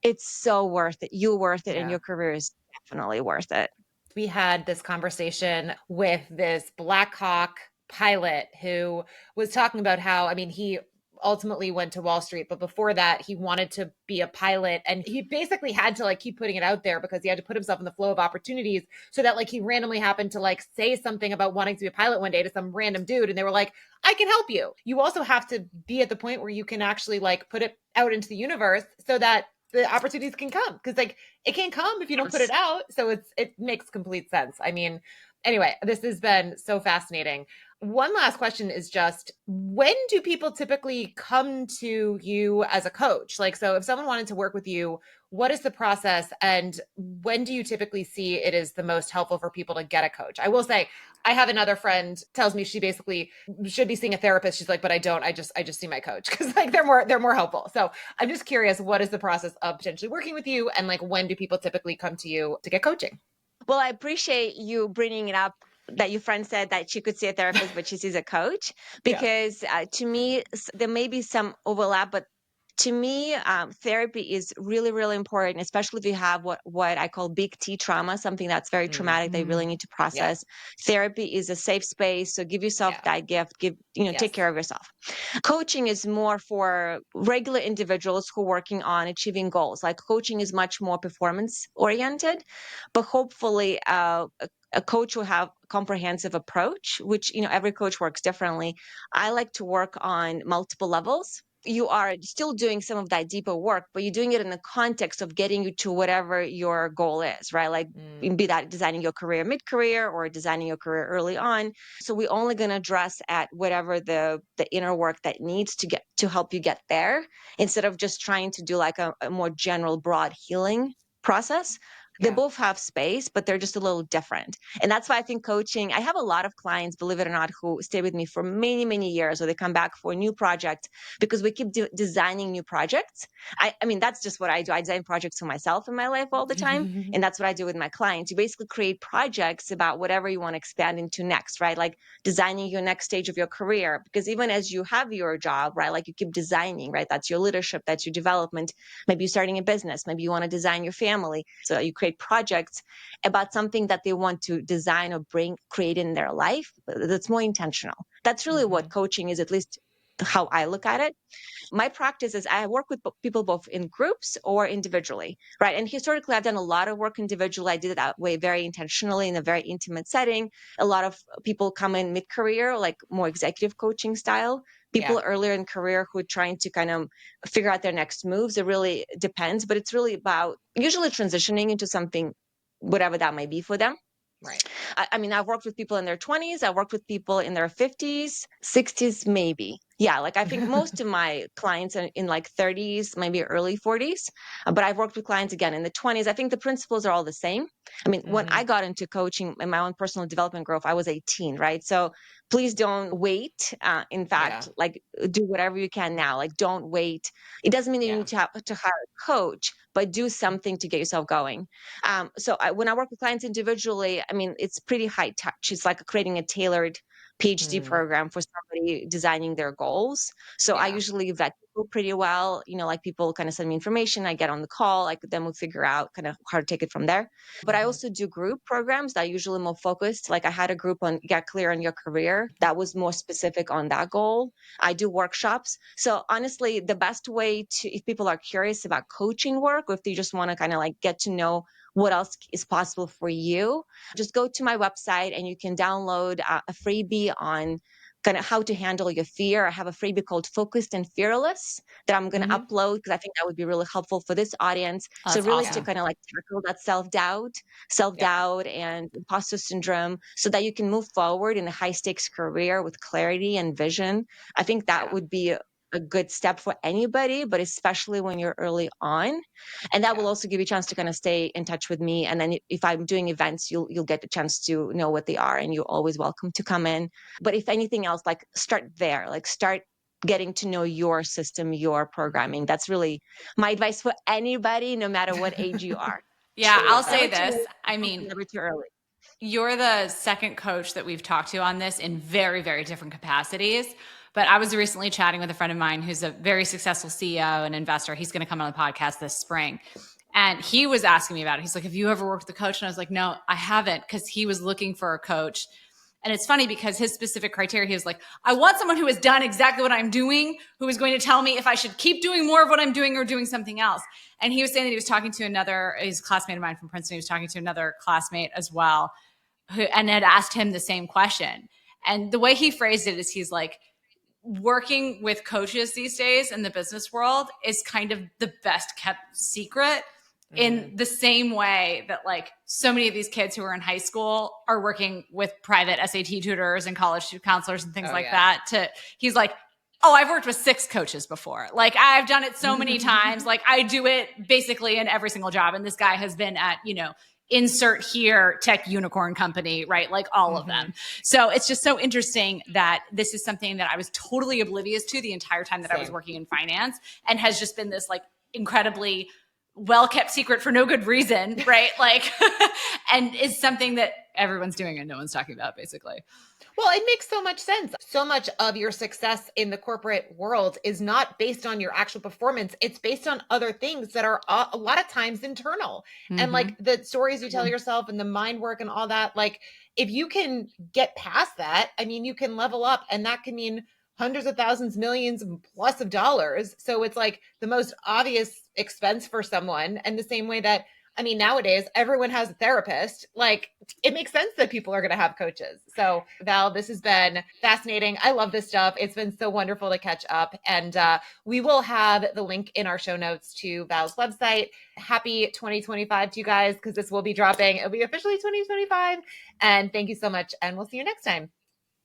it's so worth it. You're worth it, and your career is definitely worth it. We had this conversation with this Black Hawk pilot who was talking about how, he ultimately went to Wall Street, but before that, he wanted to be a pilot. And he basically had to keep putting it out there because he had to put himself in the flow of opportunities so that he randomly happened to say something about wanting to be a pilot one day to some random dude. And they were like, I can help you. You also have to be at the point where you can actually put it out into the universe so that the opportunities can come, because it can't come if you don't put it out. So it makes complete sense. Anyway, this has been so fascinating. One last question is just, when do people typically come to you as a coach? So if someone wanted to work with you, what is the process, and when do you typically see it is the most helpful for people to get a coach? I will say, I have another friend tells me she basically should be seeing a therapist. She's like, but I don't. I just see my coach because they're more helpful. So I'm just curious, what is the process of potentially working with you, and when do people typically come to you to get coaching? Well, I appreciate you bringing it up that your friend said that she could see a therapist, but she sees a coach, because to me, there may be some overlap, but to me, therapy is really, really important, especially if you have what I call big T trauma, something that's very traumatic that you really need to process. Therapy is a safe space. So give yourself that gift, take care of yourself. Coaching is more for regular individuals who are working on achieving goals. Coaching is much more performance oriented, but hopefully, a coach will have a comprehensive approach, which, every coach works differently. I like to work on multiple levels. You are still doing some of that deeper work, but you're doing it in the context of getting you to whatever your goal is, right? Be that designing your career mid-career or designing your career early on. So we're only going to address at whatever the inner work that needs to help you get there, instead of just trying to do a more general, broad healing process. They both have space, but they're just a little different. And that's why I think coaching, I have a lot of clients, believe it or not, who stay with me for many, many years, or they come back for a new project because we keep designing new projects. I mean, that's just what I do. I design projects for myself in my life all the time. And that's what I do with my clients. You basically create projects about whatever you want to expand into next, right? Like designing your next stage of your career. Because even as you have your job, right, like you keep designing, right? That's your leadership, that's your development. Maybe you're starting a business, maybe you want to design your family. So you create projects about something that they want to design or create in their life that's more intentional. That's really what coaching is, at least how I look at it. My practice is I work with people both in groups or individually, right? And historically, I've done a lot of work individually. I did it that way very intentionally in a very intimate setting. A lot of people come in mid-career, like more executive coaching style. People earlier in career who are trying to kind of figure out their next moves. It really depends, but it's really about usually transitioning into something, whatever that might be for them. Right. I mean, I've worked with people in their 20s. I've worked with people in their 50s, 60s, maybe. Yeah, like I think most of my clients are in like 30s, maybe early 40s. But I've worked with clients again in the 20s. I think the principles are all the same. I mean, when I got into coaching in my own personal development growth, I was 18, right? So please don't wait. In fact, like do whatever you can now. Like don't wait. It doesn't mean that you need to hire a coach, but do something to get yourself going. So when I work with clients individually, I mean, it's pretty high touch. It's like creating a tailored PhD program for somebody designing their goals. So I usually vet people pretty well. You know, like people kind of send me information. I get on the call. Then we'll figure out kind of how to take it from there. But I also do group programs that are usually more focused. Like I had a group on Get Clear on Your Career that was more specific on that goal. I do workshops. So honestly, the best way to, if people are curious about coaching work, or if they just want to kind of like get to know what else is possible for you, just go to my website and you can download a freebie on kind of how to handle your fear. I have a freebie called Focused and Fearless that I'm going to upload because I think that would be really helpful for this audience. Oh, so really awesome. to kind of like tackle that self-doubt and imposter syndrome so that you can move forward in a high stakes career with clarity and vision. I think that would be a good step for anybody, but especially when you're early on. And that will also give you a chance to kind of stay in touch with me. And then if I'm doing events, you'll get the chance to know what they are, and you're always welcome to come in. But if anything else, like start there, like start getting to know your system, your programming. That's really my advice for anybody, no matter what age you are. I'll say Never too this. late, I mean, never too early. you're the second coach that we've talked to on this in very, very different capacities. But I was recently chatting with a friend of mine who's a very successful CEO and investor. He's going to come on the podcast this spring. And he was asking me about it. He's like, have you ever worked with a coach? And I was like, no, I haven't, because he was looking for a coach. And it's funny because his specific criteria, he was like, I want someone who has done exactly what I'm doing, who is going to tell me if I should keep doing more of what I'm doing or doing something else. And he was saying that he was talking to his classmate of mine from Princeton. He was talking to another classmate as well, and had asked him the same question. And the way he phrased it is he's like, working with coaches these days in the business world is kind of the best kept secret, in the same way that like so many of these kids who are in high school are working with private SAT tutors and college counselors and things that. He's like, oh, I've worked with 6 coaches before. Like I've done it so many times. Like I do it basically in every single job. And this guy has been at, insert here tech unicorn company, right? Like all of them. So it's just so interesting that this is something that I was totally oblivious to the entire time that I was working in finance, and has just been this like incredibly well-kept secret for no good reason, right? Like, and is something that everyone's doing and no one's talking about, basically. Well, it makes so much sense. So much of your success in the corporate world is not based on your actual performance. It's based on other things that are a lot of times internal. And like the stories you tell yourself and the mind work and all that, like if you can get past that, I mean, you can level up, and that can mean hundreds of thousands, millions plus of dollars. So it's like the most obvious expense for someone. And the same way that, I mean, nowadays everyone has a therapist. Like it makes sense that people are going to have coaches. So Val, this has been fascinating. I love this stuff. It's been so wonderful to catch up. And we will have the link in our show notes to Val's website. Happy 2025 to you guys, because this will be dropping. It'll be officially 2025. And thank you so much. And we'll see you next time.